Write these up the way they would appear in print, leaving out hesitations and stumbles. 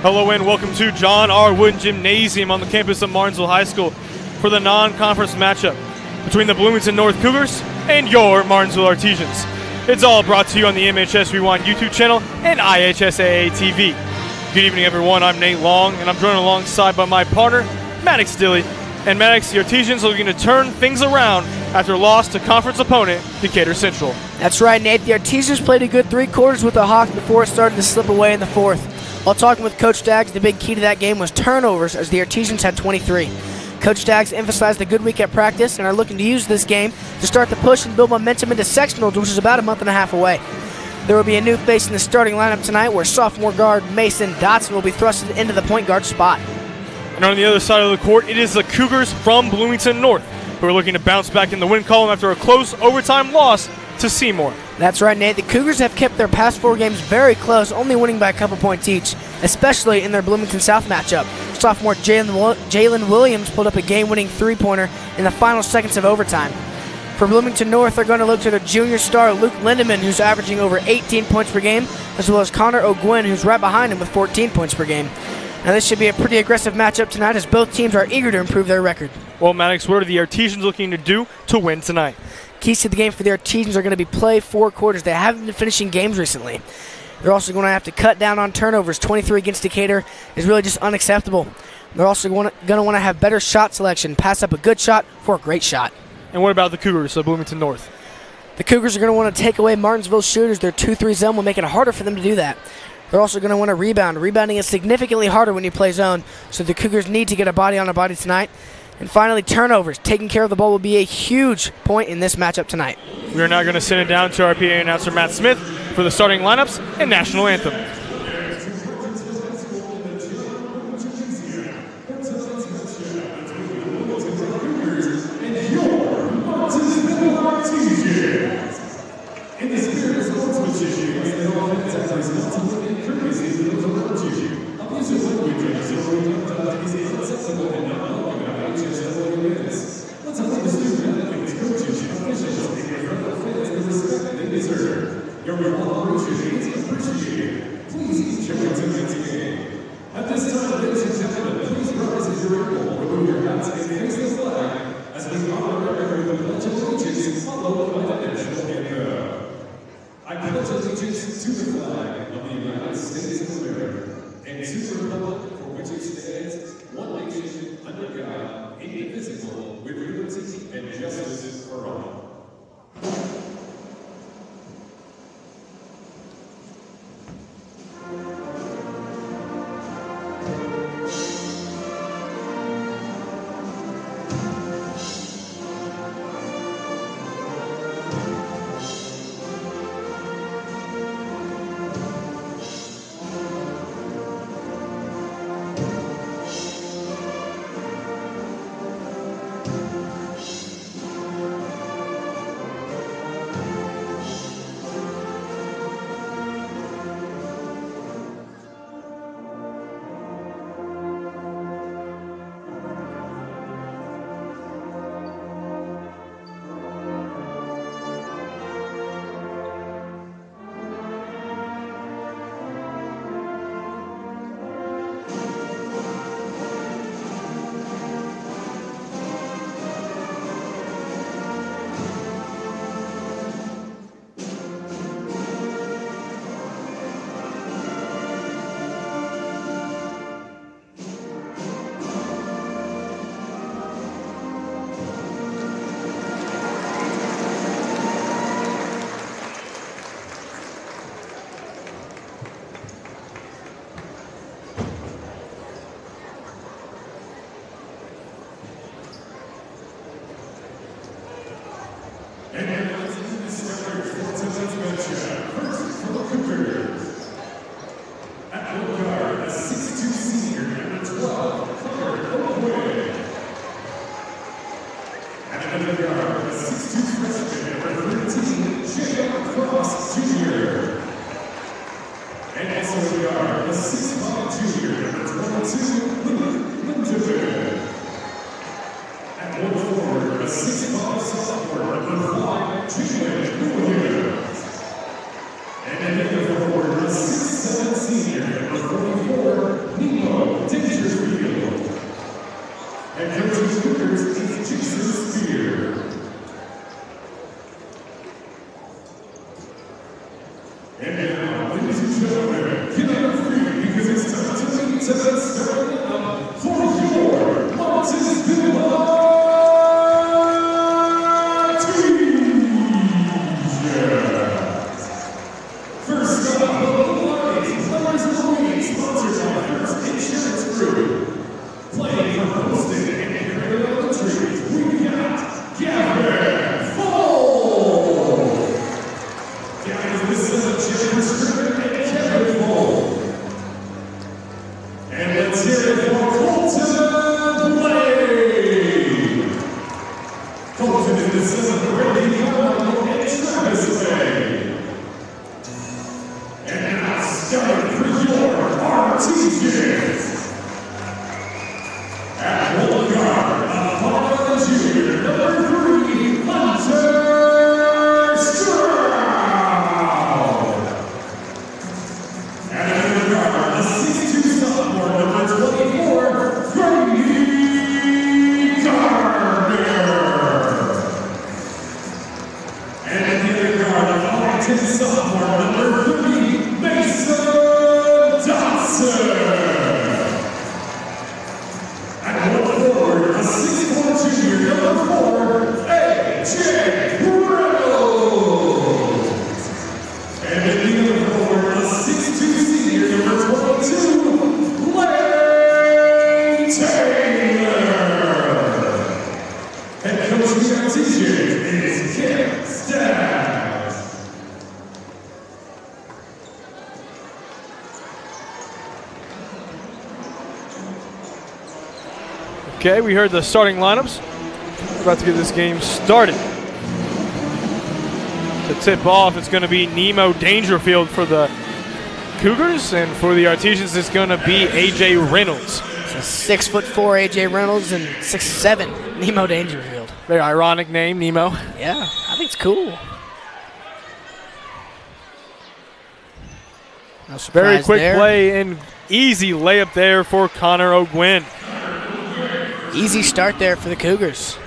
Hello and welcome to John R. Wooden Gymnasium on the campus of Martinsville High School for the non-conference matchup between the Bloomington North Cougars and your Martinsville Artesians. It's all brought to you on the MHS Rewind YouTube channel and IHSAA TV. Good evening, everyone. I'm Nate Long, and I'm joined alongside by my partner, Maddox Dilley. And Maddox, the Artesians are looking to turn things around after a loss to conference opponent Decatur Central. That's right, Nate. The Artesians played a good 3 quarters with the Hawks before it started to slip away in the fourth. While talking with Coach Daggs, the big key to that game was turnovers, as the Artesians had 23. Coach Daggs emphasized the good week at practice and are looking to use this game to start the push and build momentum into sectionals, which is about a month and a half away. There will be a new face in the starting lineup tonight, where sophomore guard Mason Dotson will be thrusted into the point guard spot. And on the other side of the court, it is the Cougars from Bloomington North, who are looking to bounce back in the win column after a close overtime loss to Seymour. That's right, Nate. The Cougars have kept their past 4 games very close, only winning by a couple points each, especially in their Bloomington South matchup. Sophomore Jalen Williams pulled up a game-winning 3-pointer in the final seconds of overtime. For Bloomington North, they're going to look to their junior star, Luke Lindemann, who's averaging over 18 points per game, as well as Connor O'Gwyn, who's right behind him with 14 points per game. Now, this should be a pretty aggressive matchup tonight, as both teams are eager to improve their record. Well, Maddox, what are the Artesians looking to do to win tonight? Keys to the game for the Artesians are going to be play 4 quarters. They haven't been finishing games recently. They're also going to have to cut down on turnovers. 23 against Decatur is really just unacceptable. They're also going to want to have better shot selection, pass up a good shot for a great shot. And what about the Cougars of Bloomington North? The Cougars are going to want to take away Martinsville's shooters. Their 2-3 zone will make it harder for them to do that. They're also going to want to rebound. Rebounding is significantly harder when you play zone, so the Cougars need to get a body on a body tonight. And finally, turnovers. Taking care of the ball will be a huge point in this matchup tonight. We are now going to send it down to our PA announcer, Matt Smith, for the starting lineups and national anthem. And now, ladies and gentlemen, get on your feet because it's time to meet to the starting lineup for your Martinsville First up, the ladies, numbers of the league, sponsored by First Insurance Group. Playing for hosting and carrying on the trees, we got Gavin Fold. Guys, this is a championship and Kevin Fold. And let's hear it for Colton Blade. Colton is the son of Randy Carlo and Travis Bay. And now, starting for your RTGs. At one guard, Apollo Jr., number 3, Hunter Stroud. And at the guard, the 6'2" sophomore, number 24, Freddie Gardner. And at the other guard, the 5'10" sophomore, number 30, Mason Dotson. And one forward, a 6'4" junior, number 4, A.J. Reynolds. And in the other forward, a 6'2" senior, number 22, Lane Taylor. Head coach of the RTG is Kim Staggs. Okay, we heard the starting lineups. We're about to get this game started. To tip off, it's going to be Nemo Dangerfield for the Cougars, and for the Artesians, it's going to be A.J. Reynolds. It's a 6'4" A.J. Reynolds and 6'7" Nemo Dangerfield. Very ironic name, Nemo. Yeah, I think it's cool. No surprise Very quick there. play and easy layup there for Connor O'Gwyn. Easy start there for the Cougars.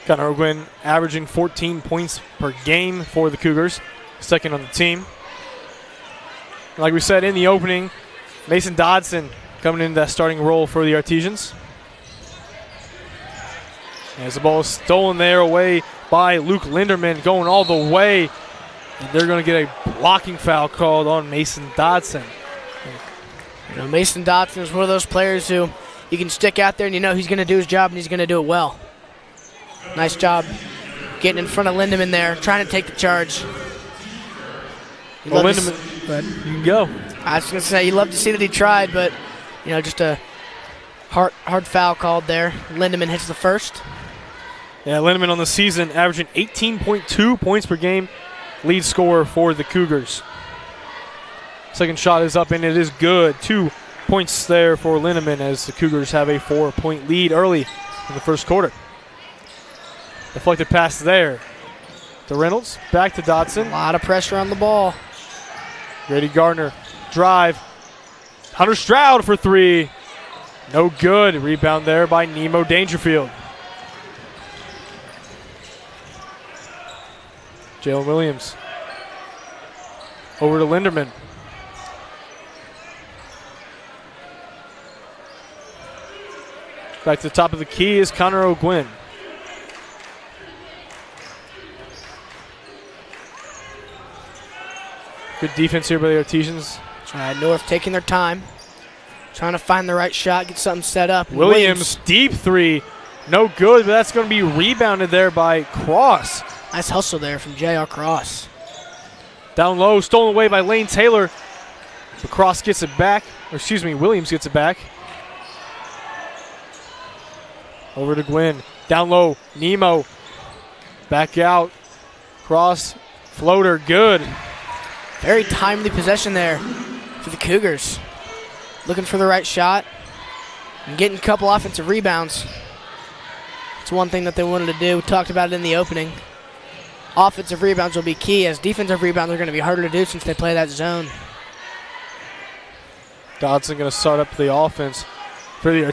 Connor O'Gwyn averaging 14 points per game for the Cougars, second on the team. Like we said in the opening, Mason Dodson coming into that starting role for the Artesians. As the ball is stolen there away by Luke Linderman, going all the way. And they're going to get a blocking foul called on Mason Dodson. You know, Mason Dodson is one of those players who you can stick out there and you know he's going to do his job and he's going to do it well. Nice job getting in front of Lindemann there, trying to take the charge. Well, Lindemann, go ahead. You can go. I was going to say, you love to see that he tried, but, you know, just a hard foul called there. Lindemann hits the first. Yeah, Lindemann on the season averaging 18.2 points per game, lead scorer for the Cougars. Second shot is up and it is good. 2 points there for Lindemann as the Cougars have a 4-point lead early in the first quarter. Deflected pass there to Reynolds, back to Dodson. A lot of pressure on the ball. Grady Gardner, drive. Hunter Stroud for 3. No good. Rebound there by Nemo Dangerfield. Jalen Williams. Over to Linderman. Back to the top of the key is Connor O'Gwyn. Good defense here by the Artesians. North taking their time, trying to find the right shot, get something set up. Williams, deep 3. No good, but that's going to be rebounded there by Cross. Nice hustle there from J.R. Cross. Down low, stolen away by Lane Taylor. But Cross gets it back. Or excuse me, Williams gets it back. Over to Gwynn. Down low, Nemo. Back out. Cross, floater, good. Very timely possession there for the Cougars. Looking for the right shot and getting a couple offensive rebounds. It's one thing that they wanted to do. We talked about it in the opening. Offensive rebounds will be key, as defensive rebounds are going to be harder to do since they play that zone. Dodson going to start up the offense for the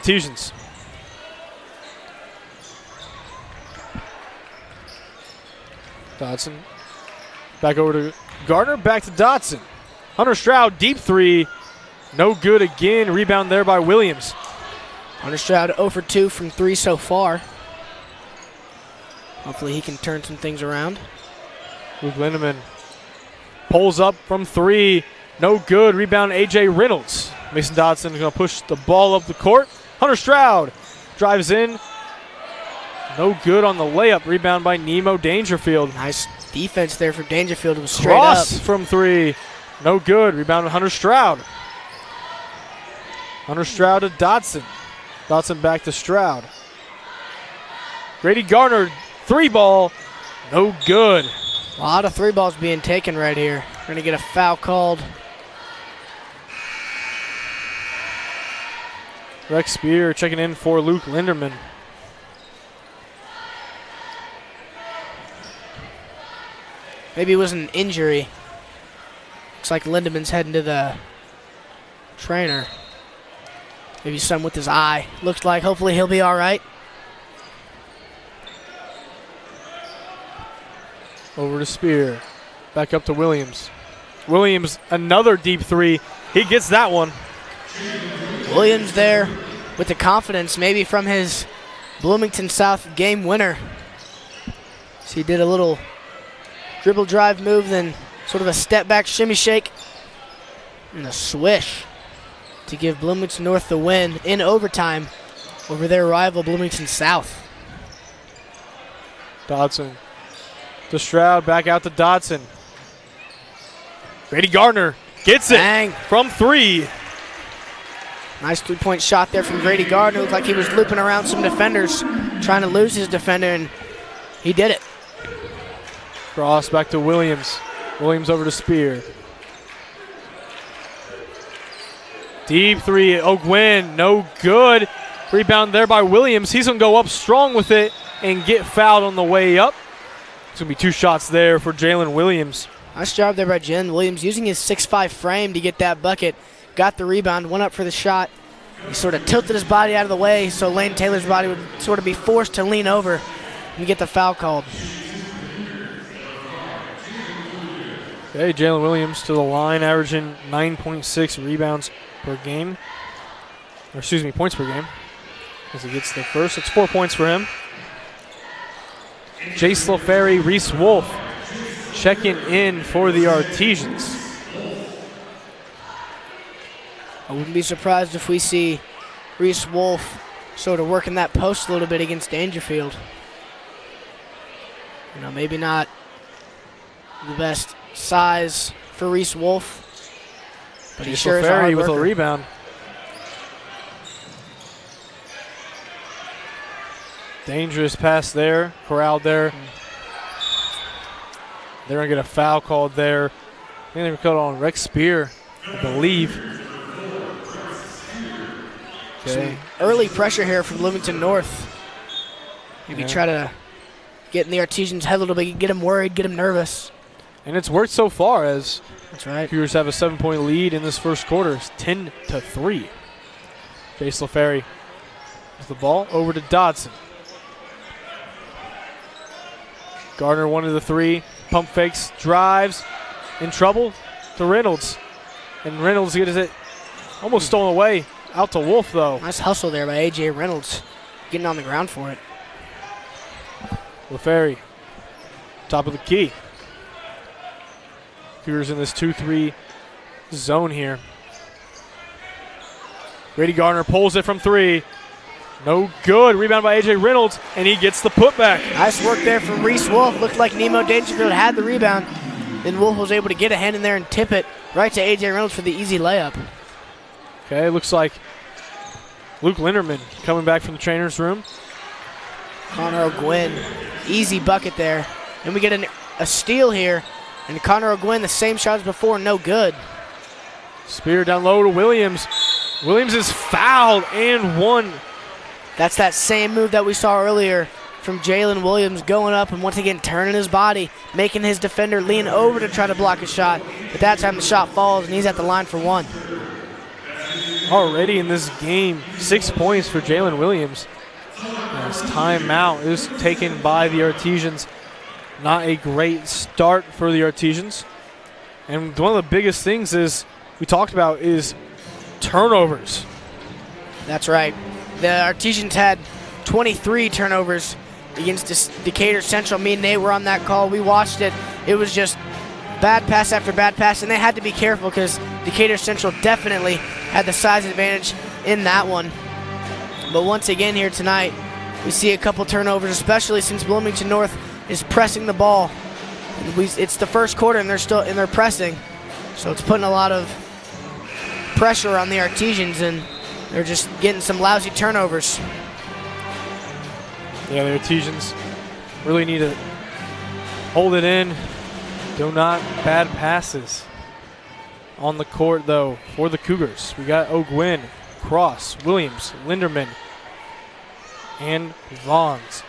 Dodson. Back over to Gardner. Back to Dodson. Hunter Stroud, deep three. No good again. Rebound there by Williams. Hunter Stroud 0 for 2 from 3 so far. Hopefully he can turn some things around. Luke Lindemann pulls up from 3. No good. Rebound A.J. Reynolds. Mason Dodson is going to push the ball up the court. Hunter Stroud drives in. No good on the layup. Rebound by Nemo Dangerfield. Nice defense there for Dangerfield. It was straight Cross up. from 3. No good. Rebound to Hunter Stroud. Hunter Stroud to Dodson. Dodson back to Stroud. Grady Garner, 3-ball. No good. A lot of 3 balls being taken right here. We're going to get a foul called. Rex Spear checking in for Luke Linderman. Maybe it was an injury. Looks like Lindemann's heading to the trainer. Maybe something with his eye. Looks like hopefully he'll be all right. Over to Spear. Back up to Williams. Williams, another deep 3. He gets that one. Williams there with the confidence, maybe from his Bloomington South game winner. So he did a little dribble drive move, then sort of a step back shimmy shake, and a swish to give Bloomington North the win in overtime over their rival Bloomington South. Dodson to Stroud, back out to Dodson. Grady Gardner gets it. Bang. From 3. Nice 3-point shot there from Grady Gardner. Looked like he was looping around some defenders, trying to lose his defender, and he did it. Cross back to Williams. Williams over to Spear. Deep 3, Ogwin, no good. Rebound there by Williams. He's going to go up strong with it and get fouled on the way up. It's going to be 2 shots there for Jalen Williams. Nice job there by Jalen Williams, using his 6'5" frame to get that bucket. Got the rebound, went up for the shot. He sort of tilted his body out of the way so Lane Taylor's body would sort of be forced to lean over and get the foul called. Okay, Jalen Williams to the line, averaging 9.6 rebounds per game. Or excuse me, points per game. As he gets the first, it's 4 points for him. Jace LaFerry, Reese Wolf checking in for the Artesians. I wouldn't be surprised if we see Reese Wolf sort of working that post a little bit against Dangerfield. You know, maybe not the best size for Reese Wolf, but he sure is a hard with worker. a rebound. Dangerous pass there, corralled there. They're going to get a foul called there. I think they were called on Rex Spear, I believe. Okay. Early pressure here from Bloomington North. Maybe try to get in the Artesians' head a little bit, get them worried, get them nervous. And it's worked so far as That's right. Cougars have a 7-point lead in this first quarter. It's 10-3. Jace LaFerry with the ball over to Dodson. Gardner wanted the 3. Pump fakes, drives, in trouble to Reynolds. And Reynolds gets it almost stolen away. Out to Wolf, though. Nice hustle there by A.J. Reynolds, getting on the ground for it. LaFerry, top of the key. Cougars in this 2-3 zone here. Grady Gardner pulls it from 3. No good. Rebound by A.J. Reynolds, and he gets the putback. Nice work there from Reese Wolf. Looked like Nemo Dangerfield had the rebound. Then Wolf was able to get a hand in there and tip it right to A.J. Reynolds for the easy layup. Okay, looks like Luke Linderman coming back from the trainer's room. Connor O'Gwyn, easy bucket there. And we get a steal here. And Connor O'Gwyn, the same shot as before, no good. Spear down low to Williams. Williams is fouled and one. That's that same move that we saw earlier from Jalen Williams, going up and once again turning his body, making his defender lean over to try to block a shot. But that time the shot falls and he's at the line for 1. Already in this game, 6 points for Jalen Williams. And his timeout is taken by the Artesians. Not a great start for the Artesians. And one of the biggest things we talked about is turnovers. That's right. The Artesians had 23 turnovers against Decatur Central. Me and Nate were on that call. We watched it. It was just bad pass after bad pass, and they had to be careful because Decatur Central definitely had the size advantage in that one. But once again here tonight, we see a couple turnovers, especially since Bloomington North is pressing the ball. It's the first quarter, and they're pressing, so it's putting a lot of pressure on the Artesians, and they're just getting some lousy turnovers. Yeah, the Artesians really need to hold it in. Do not bad passes on the court, though, for the Cougars. We got O'Gwin, Cross, Williams, Linderman, and Vaughns.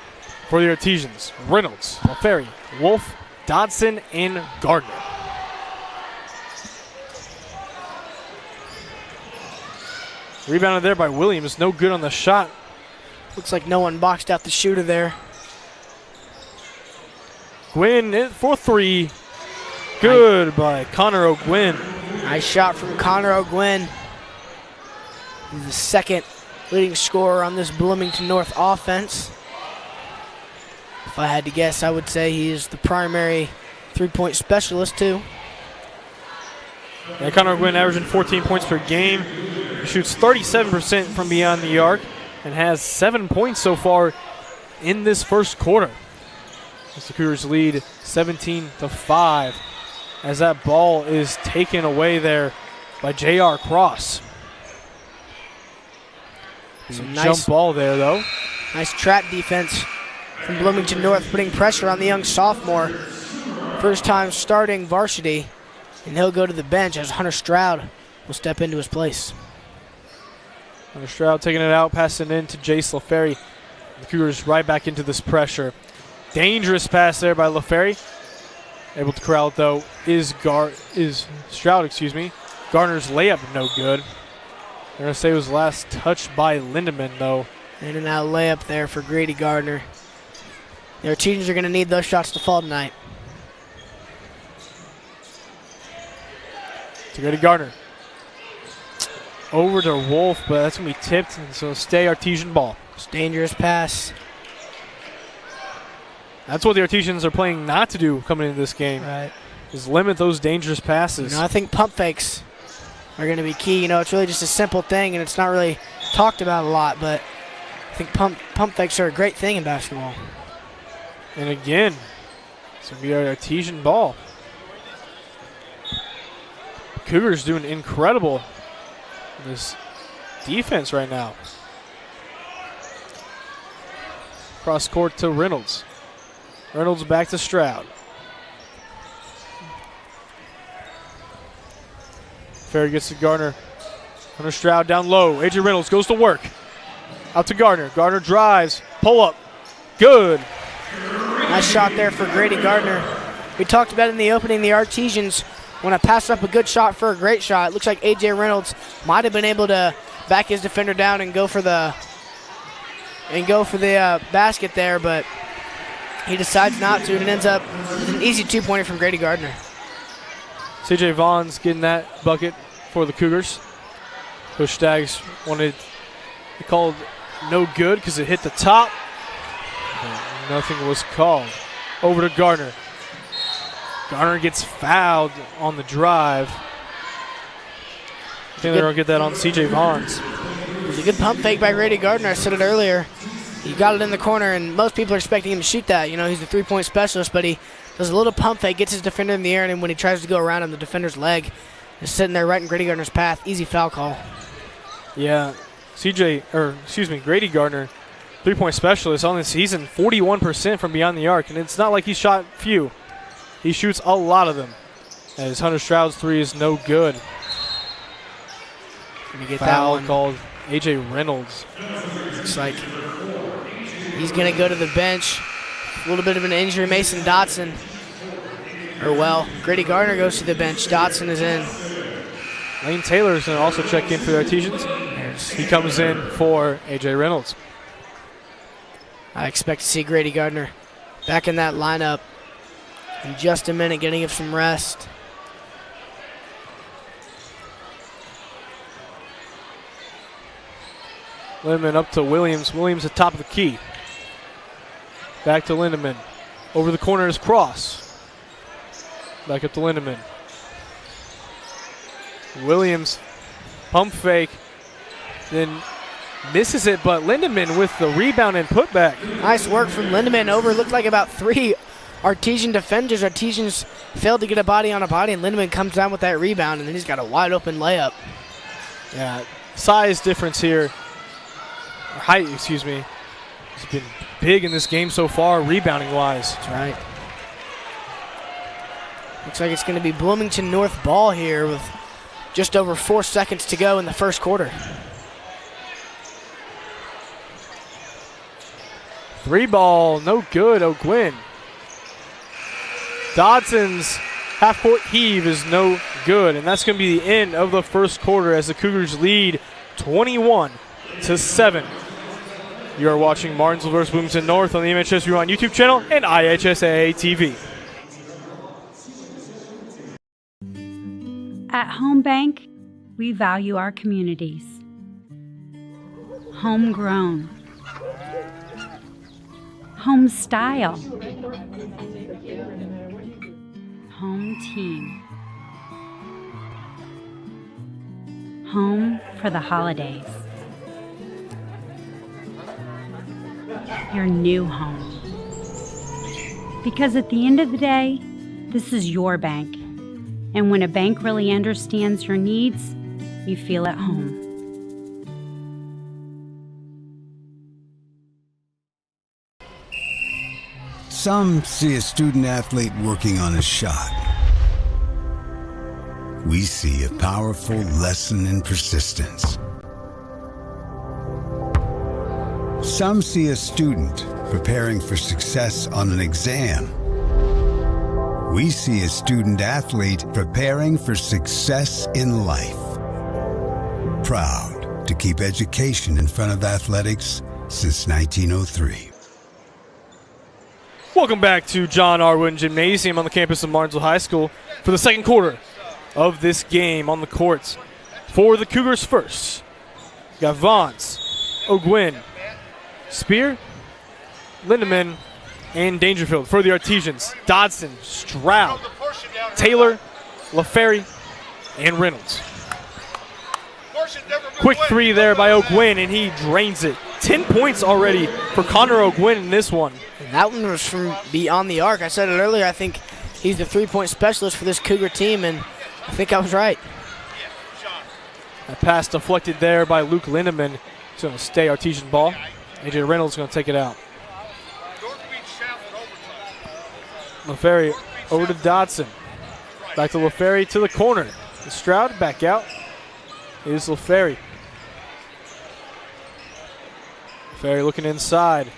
For the Artesians, Reynolds, LaFerry, Wolf, Dodson, and Gardner. Rebounded there by Williams. No good on the shot. Looks like no one boxed out the shooter there. Gwynn in for three. Good by Connor O'Gwin. Nice shot from Connor O'Gwin. He's the second leading scorer on this Bloomington North offense. If I had to guess, I would say he is the primary three-point specialist, too. Yeah, Connor O'Gwin averaging 14 points per game. He shoots 37% from beyond the arc and has 7 points so far in this first quarter. As the Cougars lead 17-5 as that ball is taken away there by J.R. Cross. Some nice jump ball there, though. Nice trap defense from Bloomington North, putting pressure on the young sophomore. First time starting varsity, and he'll go to the bench as Hunter Stroud will step into his place. Hunter Stroud taking it out, passing in to Jace LaFerry. The Cougars right back into this pressure. Dangerous pass there by LaFerry. Able to corral it, though, is Stroud, excuse me. Garner's layup no good. They're going to say it was last touched by Lindemann, though. In and out layup there for Grady Gardner. Their teams are going to need those shots to fall tonight. To Grady Gardner. Over to Wolf, but that's going to be tipped, and so stay Artesian ball. It's a dangerous pass. That's what the Artesians are playing not to do coming into this game. Right. Is limit those dangerous passes. I think pump fakes are going to be key. It's really just a simple thing, and it's not really talked about a lot, but I think pump fakes are a great thing in basketball. And again, it's going to be our Artesian ball. Cougars doing incredible in this defense right now. Cross court to Reynolds. Reynolds back to Stroud. Ferry gets to Gardner. Hunter Stroud down low. AJ Reynolds goes to work. Out to Gardner. Gardner drives. Pull up. Good. Nice shot there for Grady Gardner. We talked about in the opening, the Artesians want to pass up a good shot for a great shot. It looks like AJ Reynolds might have been able to back his defender down and go for the basket there, but he decides not to, and it ends up with an easy two-pointer from Grady Gardner. CJ Vaughn's getting that bucket for the Cougars. Coach Staggs he called no good because it hit the top. But nothing was called. Over to Gardner. Gardner gets fouled on the drive. I think they're going to get that on CJ Vaughn's. It was a good pump fake by Grady Gardner. I said it earlier. He got it in the corner, and most people are expecting him to shoot that. He's the three-point specialist, but he does a little pump fake, gets his defender in the air, and then when he tries to go around him, the defender's leg is sitting there right in Grady Gardner's path. Easy foul call. Yeah, Grady Gardner, three-point specialist on the season, 41% from beyond the arc, and it's not like he shot few. He shoots a lot of them, as Hunter Stroud's three is no good. Let me get foul that one called AJ Reynolds. Looks like he's going to go to the bench. A little bit of an injury. Mason Dotson. Grady Gardner goes to the bench. Dotson is in. Lane Taylor is going to also check in for the Artesians. He comes in for AJ Reynolds. I expect to see Grady Gardner back in that lineup in just a minute, getting him some rest. Lindemann up to Williams. Williams at top of the key. Back to Lindemann. Over the corner is Cross. Back up to Lindemann. Williams, pump fake, then misses it, but Lindemann with the rebound and putback. Nice work from Lindemann over. Looked like about 3 Artesian defenders. Artesians failed to get a body on a body, and Lindemann comes down with that rebound, and then he's got a wide open layup. Yeah, size difference here. Or height, excuse me. He's been big in this game so far, rebounding-wise. That's right. Looks like it's going to be Bloomington North ball here with just over 4 seconds to go in the first quarter. 3 ball, no good, O'Gwyn. Dodson's half-court heave is no good, and that's going to be the end of the first quarter as the Cougars lead 21-7. You are watching Martinsville versus Bloomington North on the MHS Rerun YouTube channel and IHSAA TV. At Home Bank, we value our communities. Homegrown. Home style. Home team. Home for the holidays. Your new home. Because at the end of the day, this is your bank. And when a bank really understands your needs, you feel at home. Some see a student athlete working on a shot. We see a powerful lesson in persistence. Some see a student preparing for success on an exam. We see a student athlete preparing for success in life. Proud to keep education in front of athletics since 1903. Welcome back to John R. Wooden Gymnasium on the campus of Martinsville High School for the second quarter of this game on the courts. For the Cougars first, you got Vaughns, O'Gwyn, Spear, Lindemann, and Dangerfield. For the Artesians, Dodson, Stroud, Taylor, LaFerry, and Reynolds. Quick 3 there by O'Gwyn, and he drains it. 10 points already for Connor O'Gwyn in this one. And that one was from beyond the arc. I said it earlier, I think he's the three-point specialist for this Cougar team, and I think I was right. That pass deflected there by Luke Lindemann. He's going to stay Artesian ball. AJ Reynolds is going to take it out. LaFerry over to Dodson. Back to LaFerry to the corner. Stroud back out. Here's LaFerry. LaFerry looking inside.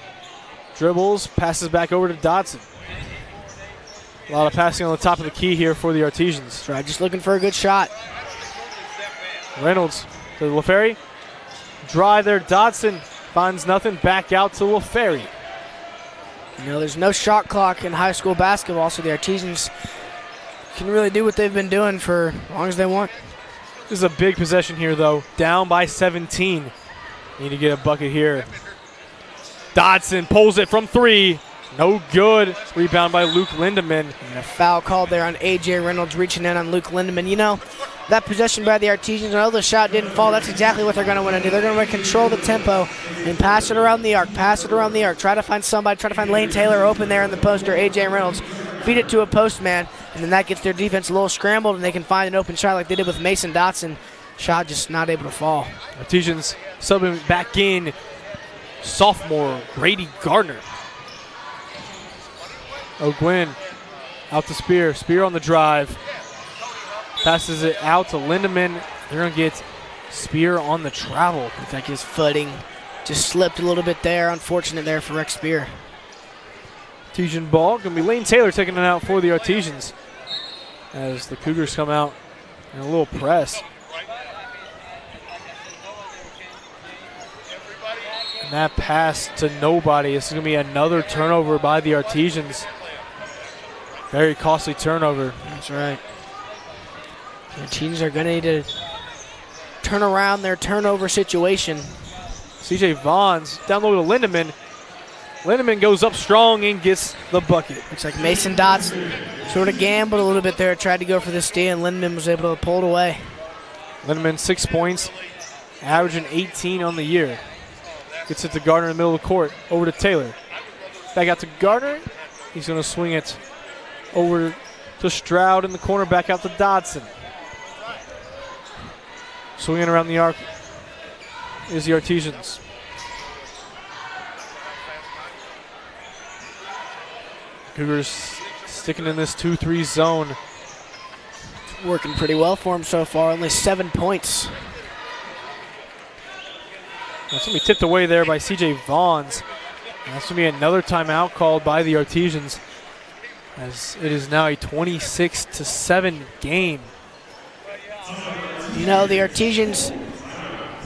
Dribbles, passes back over to Dodson. A lot of passing on the top of the key here for the Artesians. Right, just looking for a good shot. Reynolds to LaFerry. Dry there, Dodson finds nothing. Back out to LaFerry. You know, there's no shot clock in high school basketball, so the Artesians can really do what they've been doing for as long as they want. This is a big possession here, though. Down by 17. Need to get a bucket here. Dodson pulls it from 3. No good. Rebound by Luke Lindemann. And a foul called there on A.J. Reynolds reaching in on Luke Lindemann. You know, that possession by the Artesians, I know the shot didn't fall. That's exactly what they're going to want to do. They're going to control the tempo and pass it around the arc. Pass it around the arc. Try to find somebody. Try to find Lane Taylor open there in the post or A.J. Reynolds. Feed it to a post man, and then that gets their defense a little scrambled, and they can find an open shot like they did with Mason Dotson. Shot just not able to fall. Artesians subbing back in sophomore Grady Gardner. O'Gwyn out to Spear. Spear on the drive. Passes it out to Lindemann. They're going to get Spear on the travel. Looks like his footing just slipped a little bit there. Unfortunate there for Rex Spear. Artesian ball. Going to be Lane Taylor taking it out for the Artesians as the Cougars come out in a little press. And that pass to nobody. This is going to be another turnover by the Artesians. Very costly turnover. That's right. The teams are going to need to turn around their turnover situation. CJ Vaughn's down low to Lindemann. Lindemann goes up strong and gets the bucket. Looks like Mason Dotson sort of gambled a little bit there, tried to go for the steal, and Lindemann was able to pull it away. Lindemann 6 points, averaging 18 on the year. Gets it to Gardner in the middle of the court. Over to Taylor. Back out to Gardner. He's going to swing it over to Stroud in the corner. Back out to Dodson. Swinging around the arc is the Artesians. Cougars sticking in this 2-3 zone. It's working pretty well for him so far. Only 7 points. That's going to be tipped away there by C.J. Vaughns. That's going to be another timeout called by the Artesians, as it is now a 26-7 game. You know, the Artesians,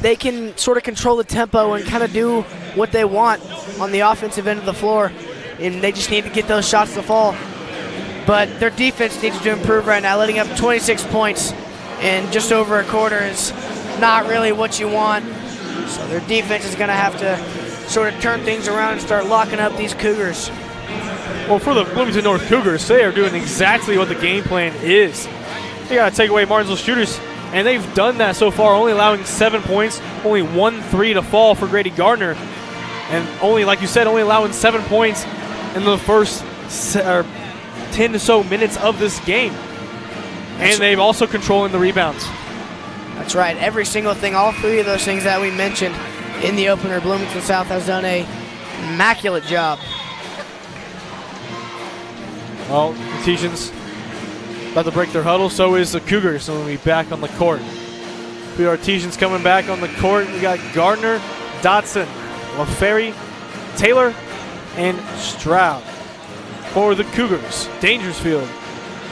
they can sort of control the tempo and kind of do what they want on the offensive end of the floor, and they just need to get those shots to fall. But their defense needs to improve right now. Letting up 26 points in just over a quarter is not really what you want. So their defense is going to have to sort of turn things around and start locking up these Cougars. Well, for the Bloomington North Cougars, they are doing exactly what the game plan is. They got to take away Martinsville shooters, and they've done that so far, only allowing 7 points, only 1 3 to fall for Grady Gardner, and only, like you said, only allowing 7 points in the first 10 or so minutes of this game. And they've also controlling the rebounds. That's right. Every single thing, all 3 of those things that we mentioned in the opener, Bloomington South has done a immaculate job. Well, the Artesians about to break their huddle, so is the Cougars, so we'll be back on the court. The Artesians coming back on the court. We got Gardner, Dotson, LaFerry, Taylor, and Stroud. For the Cougars, Dangersfield,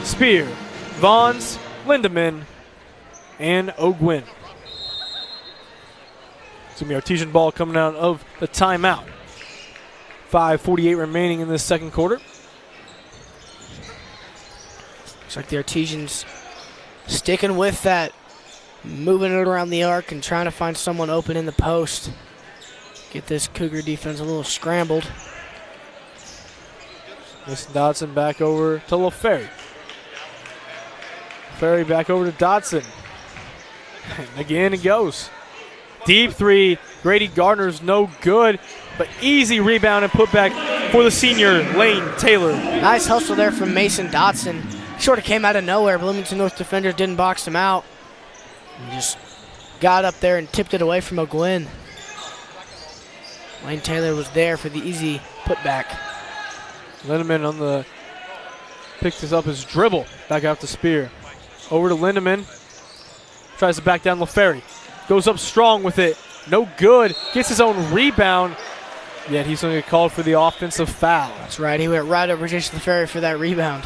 Spear, Vaughns, Lindemann, and O'Gwin. It's going to be Artesian ball coming out of the timeout. 5:48 remaining in this second quarter. Looks like the Artesians sticking with that, moving it around the arc and trying to find someone open in the post. Get this Cougar defense a little scrambled. Mason Dodson back over to LaFerry. LaFerry back over to Dodson. And again it goes. Deep three. Grady Gardner's no good, but easy rebound and put back for the senior, Lane Taylor. Nice hustle there from Mason Dodson. Sort of came out of nowhere. Bloomington North defenders didn't box him out. He just got up there and tipped it away from O'Gwin. Lane Taylor was there for the easy putback. Lindemann picks this up his dribble. Back out to Spear. Over to Lindemann. Tries to back down LaFerry. Goes up strong with it. No good. Gets his own rebound. Yet he's going to get called for the offensive foul. That's right. He went right over Jason LaFerry for that rebound.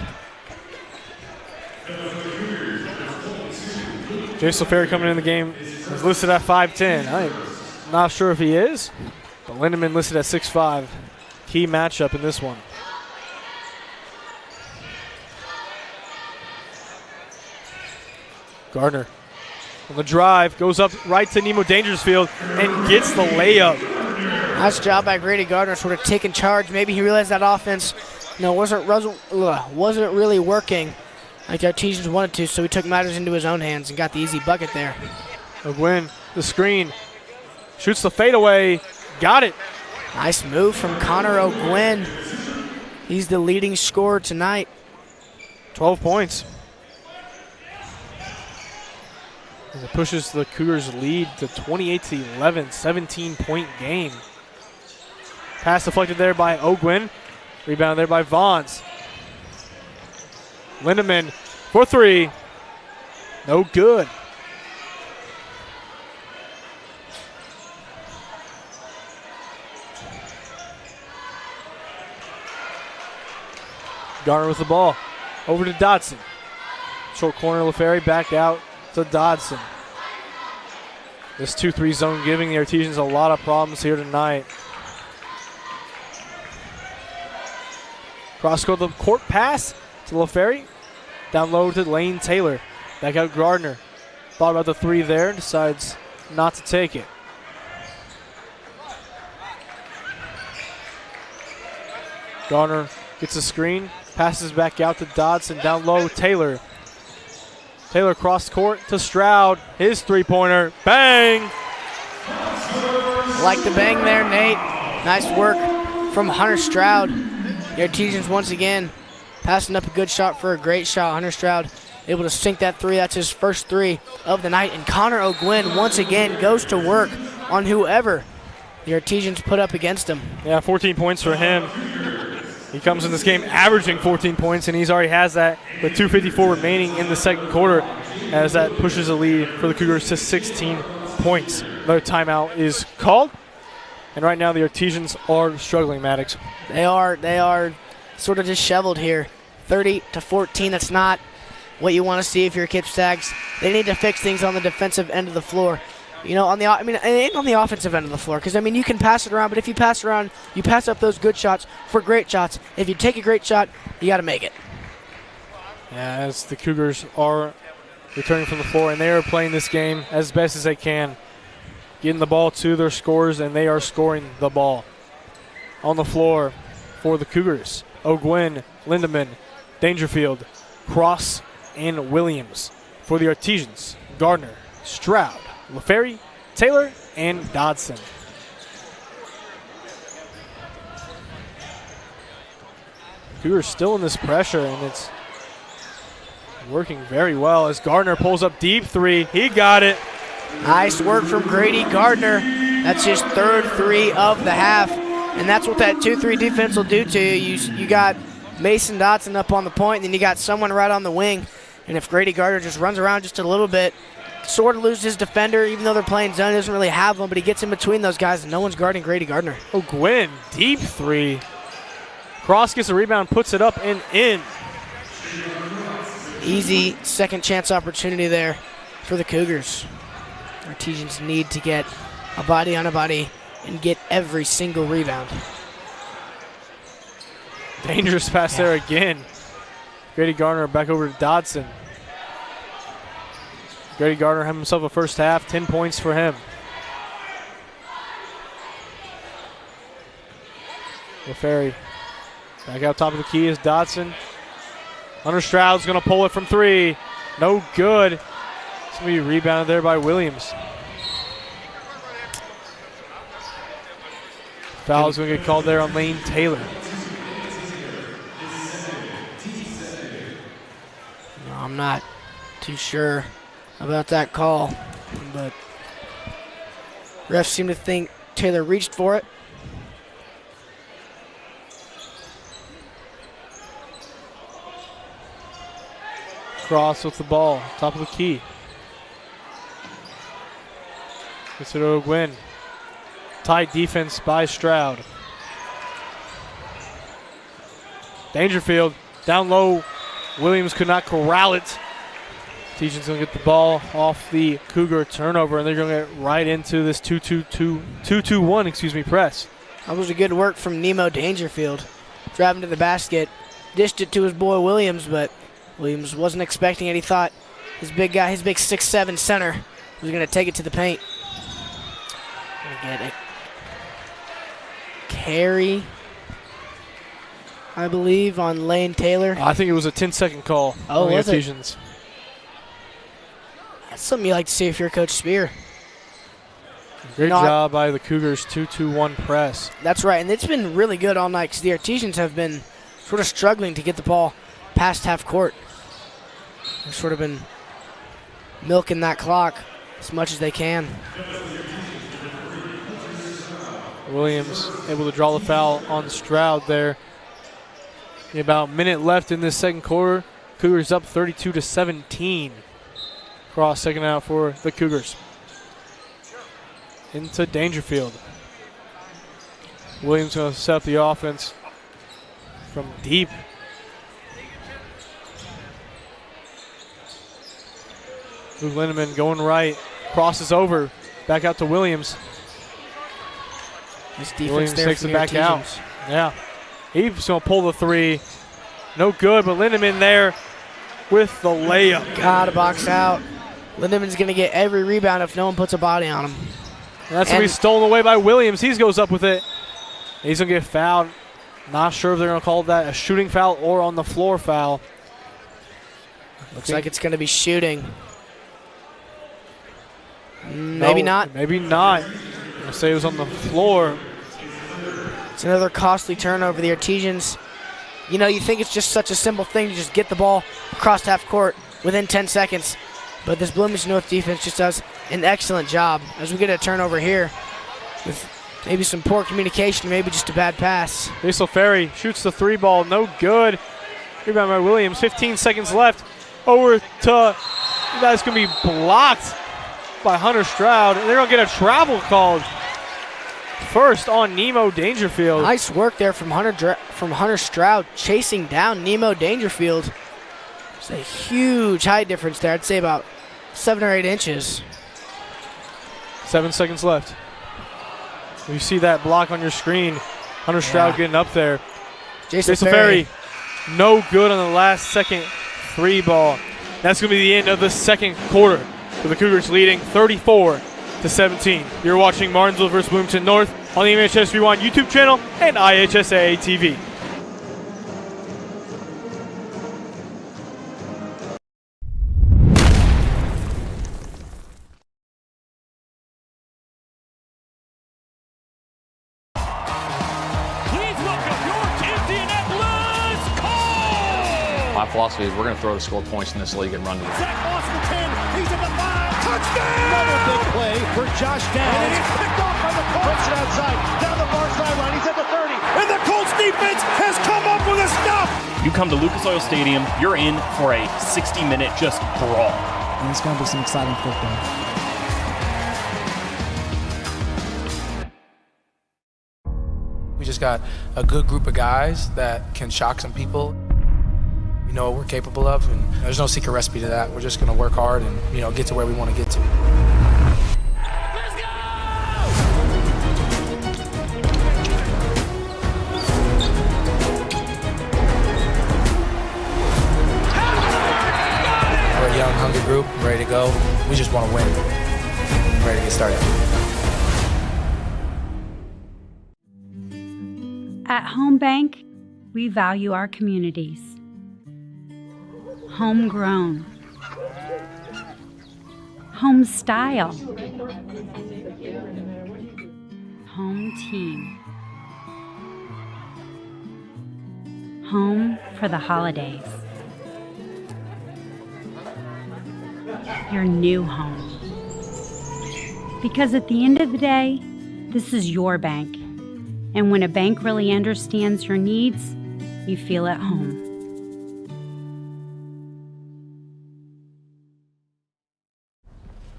Jason LaFerry coming in the game is listed at 5'10". I'm not sure if he is, but Lindemann listed at 6'5". Key matchup in this one. Gardner on the drive, goes up right to Nemo Dangersfield and gets the layup. Nice job by Grady Gardner, sort of taking charge. Maybe he realized that offense, wasn't really working like the Artesians wanted to, so he took matters into his own hands and got the easy bucket there. O'Gwin, the screen, shoots the fadeaway, got it. Nice move from Connor O'Gwin. He's the leading scorer tonight. 12 points. And it pushes the Cougars' lead to 28-11, 17-point game. Pass deflected there by O'Gwin. Rebound there by Vaughns. Lindemann for three. No good. Garner with the ball. Over to Dodson. Short corner, LaFerry back out to Dodson. This 2-3 zone giving the Artesians a lot of problems here tonight. Cross-court pass to LaFerry. Down low to Lane Taylor. Back out Gardner. Thought about the three there, decides not to take it. Gardner gets a screen, passes back out to Dodson. Down low, Taylor. Taylor cross court to Stroud. His three-pointer. Bang! Like the bang there, Nate. Nice work from Hunter Stroud. The Artesians once again passing up a good shot for a great shot. Hunter Stroud able to sink that three. That's his first three of the night. And Connor O'Gwyn once again goes to work on whoever the Artesians put up against him. Yeah, 14 points for him. He comes in this game averaging 14 points, and he's already has that with 2:54 remaining in the second quarter, as that pushes the lead for the Cougars to 16 points. Another timeout is called, and right now the Artesians are struggling, Maddox. They are sort of disheveled here. 30-14, that's not what you want to see if you're Kip Staggs. They need to fix things on the defensive end of the floor. You know, on the offensive end of the floor, because you can pass it around, but if you pass it around, you pass up those good shots for great shots. If you take a great shot, you got to make it. Yeah, as the Cougars are returning from the floor, and they are playing this game as best as they can, getting the ball to their scorers, and they are scoring the ball. On the floor for the Cougars, O'Gwyn, Lindemann, Dangerfield, Cross, and Williams. For the Artesians, Gardner, Stroud, LaFerry, Taylor, and Dodson. Cougars still in this pressure, and it's working very well as Gardner pulls up deep three. He got it. Nice work from Grady Gardner. That's his third three of the half, and that's what that 2-3 defense will do to you. You got Mason Dodson up on the point, and then you got someone right on the wing, and if Grady Gardner just runs around just a little bit, sort of loses his defender, even though they're playing zone. He doesn't really have one, but he gets in between those guys, and no one's guarding Grady Gardner. O'Gwyn, deep three. Cross gets a rebound, puts it up and in. Easy second chance opportunity there for the Cougars. Artesians need to get a body on a body and get every single rebound. Dangerous pass there again. Grady Gardner back over to Dodson. Grady Gardner had himself a first half, 10 points for him. LaFerry back out top of the key is Dodson. Hunter Stroud's going to pull it from three. No good. It's going to be rebounded there by Williams. Foul's going to get called there on Lane Taylor. No, I'm not too sure about that call, but refs seem to think Taylor reached for it. Cross with the ball, top of the key. Gets it to O'Gwyn. Tight defense by Stroud. Dangerfield down low. Williams could not corral it. Artesians going to get the ball off the Cougar turnover, and they're going to get right into this 2-2-1 press. That was a good work from Nemo Dangerfield. Driving to the basket, dished it to his boy Williams, but Williams wasn't expecting it. He thought his big guy, his big 6'7" center, was going to take it to the paint. Gonna get a carry, I believe, on Lane Taylor. I think it was a 10-second call on the Artesians. That's something you like to see if you're Coach Spear. Great job by the Cougars, 2-2-1 press. That's right, and it's been really good all night because the Artesians have been sort of struggling to get the ball past half court. They've sort of been milking that clock as much as they can. Williams able to draw the foul on Stroud there. About a minute left in this second quarter. Cougars up 32-17. Cross second out for the Cougars. Into Dangerfield. Williams going to set up the offense from deep. Luke Lindemann going right. Crosses over. Back out to Williams. This defense Williams there takes from it the back out. Artesians. Yeah. He's going to pull the three. No good, but Lindemann there with the layup. Gotta box out. Lindemann's going to get every rebound if no one puts a body on him. And that's going to be stolen away by Williams. He goes up with it. He's going to get fouled. Not sure if they're going to call that a shooting foul or on the floor foul. Looks like it's going to be shooting. Maybe not. Maybe not. I'm going to say it was on the floor. It's another costly turnover. The Artesians, you know, you think it's just such a simple thing to just get the ball across half court within 10 seconds. But this Bloomington North defense just does an excellent job as we get a turnover here with maybe some poor communication, maybe just a bad pass. Basil Ferry shoots the 3 ball, no good. Rebound by Williams, 15 seconds left. Over to, that's going to be blocked by Hunter Stroud. And they're going to get a travel called first on Nemo Dangerfield. Nice work there from Hunter Stroud chasing down Nemo Dangerfield. It's a huge height difference there. I'd say about 7 or 8 inches. 7 seconds left. You see that block on your screen. Hunter Stroud getting up there. Jason Ferry, no good on the last second 3 ball. That's going to be the end of the second quarter, with the Cougars leading 34-17. You're watching Martinsville versus Bloomington North on the MHS Rewind YouTube channel and IHSAA TV. My philosophy is we're going to throw to score points in this league and run to the Zach Moss for 10. He's at the 5. Touchdown! Another big play for Josh Downs. And he's picked off by the Colts. Puts it outside. Down the far sideline. He's at the 30. And the Colts defense has come up with a stop. You come to Lucas Oil Stadium, you're in for a 60-minute just brawl. And it's going to be some exciting football. We just got a good group of guys that can shock some people. We know what we're capable of, and there's no secret recipe to that. We're just going to work hard and, you know, get to where we want to get to. Let's go! We're a young, hungry group, ready to go. We just want to win. I'm ready to get started. At Home Bank, we value our communities. Homegrown, home style, home team, home for the holidays, your new home. Because at the end of the day, this is your bank. And when a bank really understands your needs, you feel at home.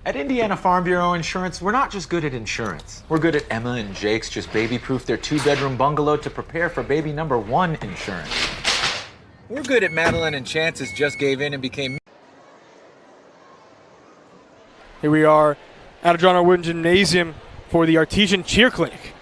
At Indiana Farm Bureau Insurance, we're not just good at insurance. We're good at Emma and Jake's just baby-proof their 2-bedroom bungalow to prepare for baby number 1 insurance. We're good at Madeline and Chance's just gave in and became... Here we are at John R. Wooden Gymnasium for the Artesian Cheer Clinic.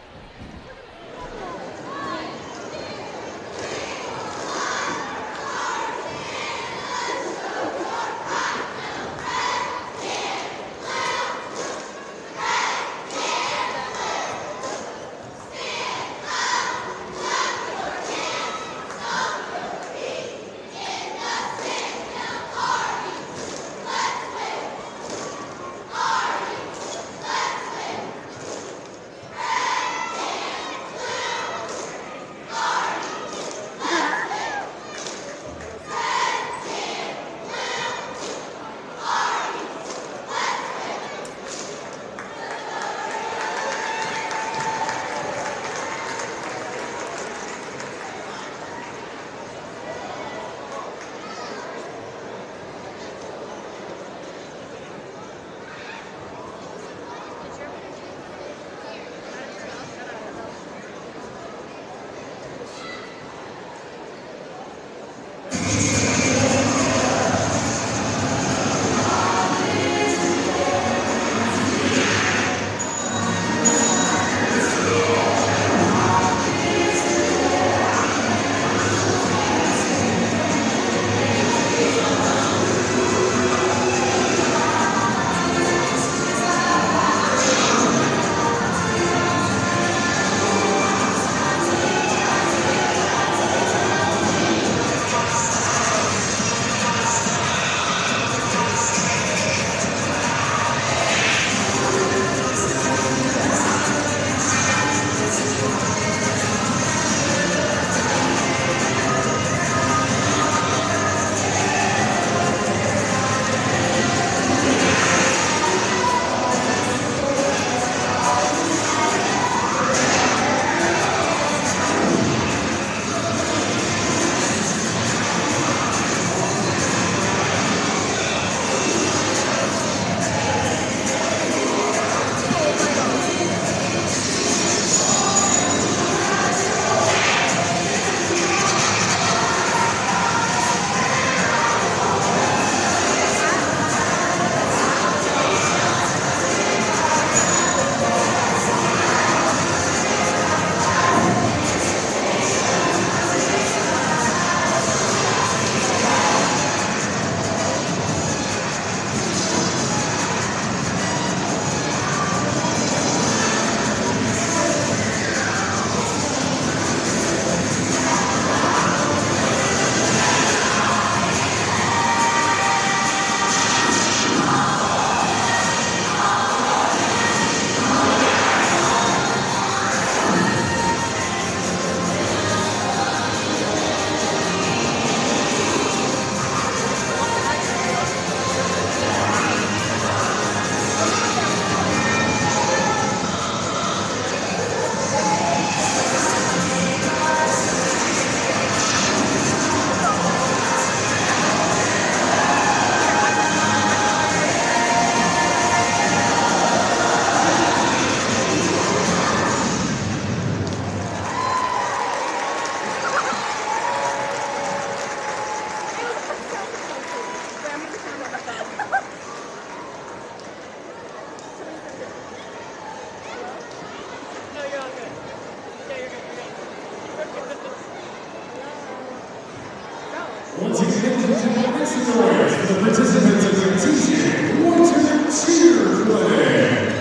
Once again, make some noise for the participants of the Artesian Winter Cheer Clinic.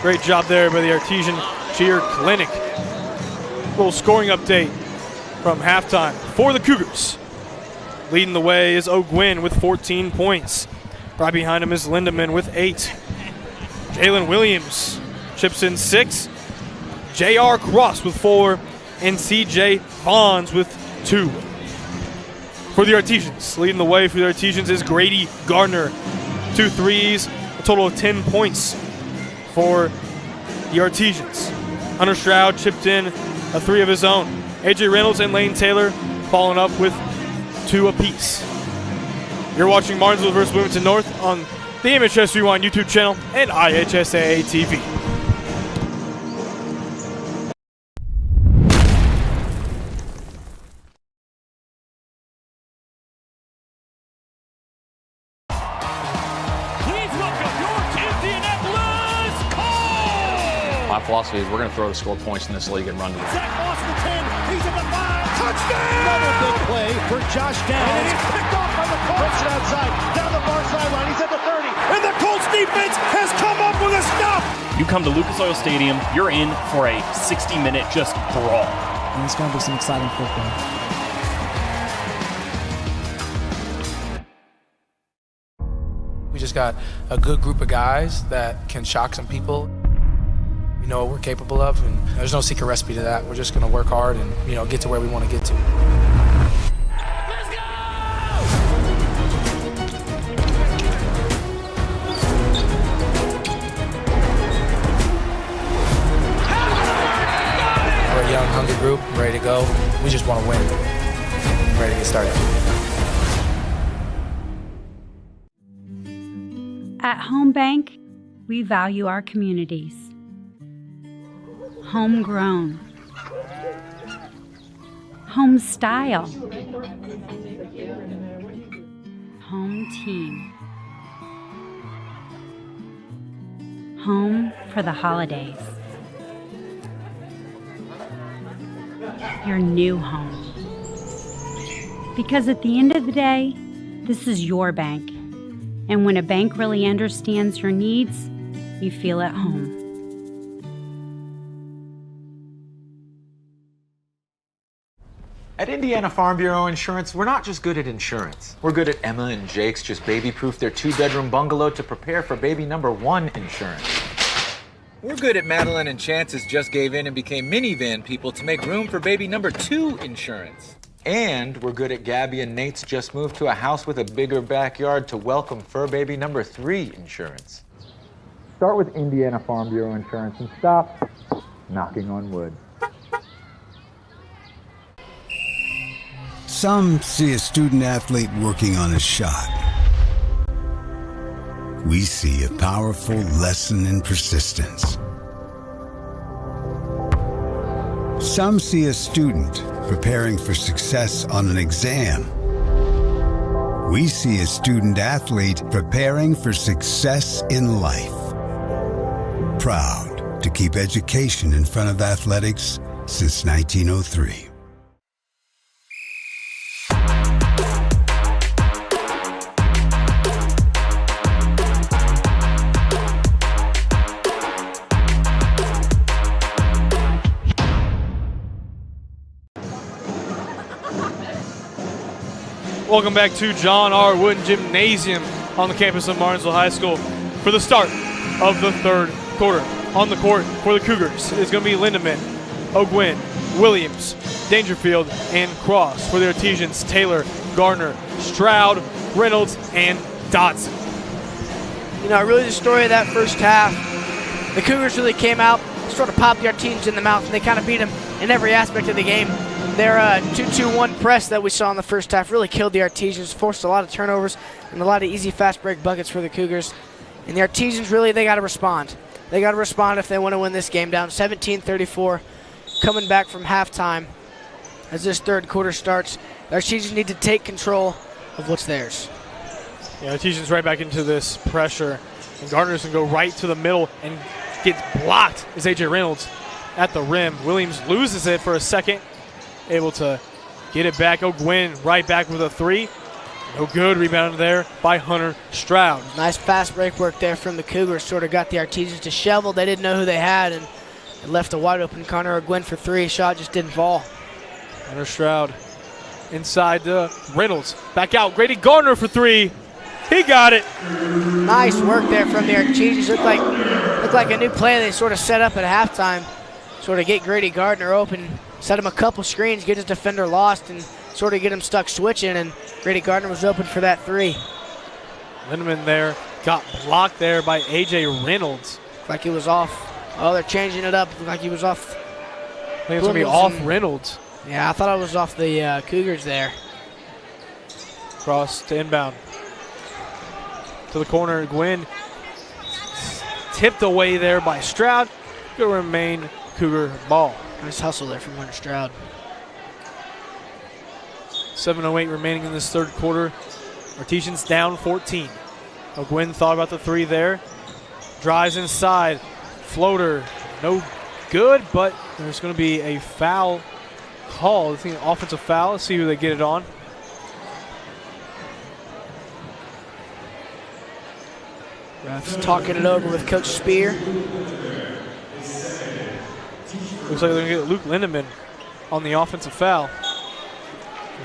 Great job there by the Artesian Cheer Clinic. Little scoring update from halftime for the Cougars. Leading the way is O'Gwyn with 14 points. Right behind him is Lindemann with 8. Jalen Williams chips in 6. J.R. Cross with 4. And C.J. Vaughns with 2. For the Artesians, leading the way for the Artesians is Grady Gardner. 2 threes, a total of 10 points for the Artesians. Hunter Stroud chipped in a 3 of his own. A.J. Reynolds and Lane Taylor following up with 2 apiece. You're watching Martinsville vs. Bloomington North on the MHS Rewind YouTube channel and IHSAA TV. My philosophy is we're going to throw the score points in this league and run to the Zach Moss the 10. He's at the 5. Touchdown! Another big play for Josh Downs. And he's picked off by the Colts. Puts it outside. Down the far sideline. He's at the 30. And the Colts defense has come up with a stop. You come to Lucas Oil Stadium, you're in for a 60-minute just brawl. And it's going to be some exciting football. We just got a good group of guys that can shock some people. We know what we're capable of, and there's no secret recipe to that. We're just going to work hard and, get to where we want to get to. Let's go! We're a young, hungry group, ready to go. We just want to win. Ready to get started. At Home Bank, we value our communities. Homegrown, home style, home team, home for the holidays, your new home. Because at the end of the day, this is your bank. And when a bank really understands your needs, you feel at home. At Indiana Farm Bureau Insurance, we're not just good at insurance. We're good at Emma and Jake's just baby-proof their 2-bedroom bungalow to prepare for baby number 1 insurance. We're good at Madeline and Chance's just gave in and became minivan people to make room for baby number 2 insurance. And we're good at Gabby and Nate's just moved to a house with a bigger backyard to welcome fur baby number 3 insurance. Start with Indiana Farm Bureau Insurance and stop knocking on wood. Some see a student athlete working on a shot. We see a powerful lesson in persistence. Some see a student preparing for success on an exam. We see a student athlete preparing for success in life. Proud to keep education in front of athletics since 1903. Welcome back to John R. Wooden Gymnasium on the campus of Martinsville High School for the start of the third quarter. On the court for the Cougars is going to be Lindemann, O'Gwyn, Williams, Dangerfield, and Cross. For the Artesians, Taylor, Gardner, Stroud, Reynolds, and Dodson. Really the story of that first half, the Cougars really came out, sort of popped the Artesians in the mouth, and they kind of beat them in every aspect of the game. Their 2-2-1 press that we saw in the first half really killed the Artesians, forced a lot of turnovers and a lot of easy fast break buckets for the Cougars. And the Artesians really, they got to respond. They got to respond if they want to win this game. Down 17-34, coming back from halftime as this third quarter starts. The Artesians need to take control of what's theirs. Yeah, Artesians right back into this pressure. And Gardner's going to go right to the middle and gets blocked as A.J. Reynolds at the rim. Williams loses it for a second, able to get it back. O'Gwynn right back with a three. No good. Rebound there by Hunter Stroud. Nice fast break work there from the Cougars. Sort of got the Artesians disheveled. They didn't know who they had, and it left a wide open Connor O'Gwynn for three. Shot just didn't fall. Hunter Stroud inside to Reynolds. Back out. Grady Gardner for three. He got it. Nice work there from the Artesians. Looked like a new play they sort of set up at halftime. Sort of get Grady Gardner open, set him a couple screens, get his defender lost, and sort of get him stuck switching, and Grady Gardner was open for that three. Lindemann there got blocked there by A.J. Reynolds. Like he was off. Oh, they're changing it up. Looked like he was off. I think it's going to be off Reynolds. Yeah, I thought I was off the Cougars there. Cross to inbound. To the corner, Gwynn. Tipped away there by Stroud. Going to remain Cougar ball. Nice hustle there from Hunter Stroud. 7:08 remaining in this third quarter. Artesians down 14. O'Gwynn thought about the three there. Drives inside. Floater. No good, but there's going to be a foul call. I think an offensive foul. Let's see who they get it on. Refs talking it over with Coach Spear. Looks like they're going to get Luke Lindemann on the offensive foul.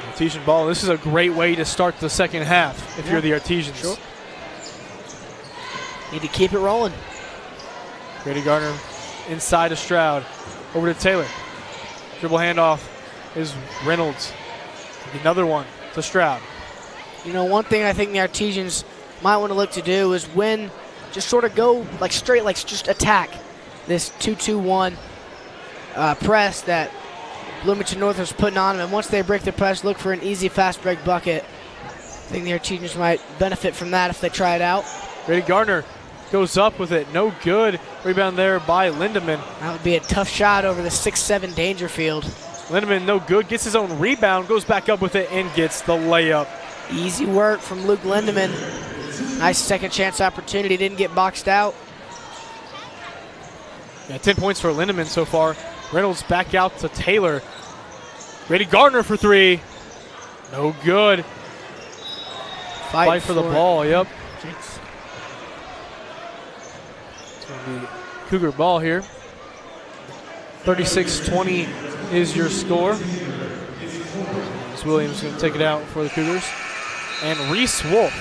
Artesian ball. This is a great way to start the second half if you're the Artesians. Sure. Need to keep it rolling. Grady Gardner inside to Stroud. Over to Taylor. Dribble handoff is Reynolds. Another one to Stroud. You know, one thing I think the Artesians might want to look to do is win, just sort of go like straight, like just attack this 2-2-1 press that Bloomington North was putting on them. And once they break the press, look for an easy fast break bucket. I think the Artesians might benefit from that if they try it out. Grady Gardner goes up with it. No good. Rebound there by Lindemann. That would be a tough shot over the 6'7 Dangerfield. Lindemann no good. Gets his own rebound. Goes back up with it and gets the layup. Easy work from Luke Lindemann. Nice second chance opportunity. Didn't get boxed out. Yeah, 10 points for Lindemann so far. Reynolds back out to Taylor. Grady Gardner for three. No good. Fight for the ball, yep. Jinx. It's going to be Cougar ball here. 36-20 is your score. As Williams going to take it out for the Cougars. And Reese Wolf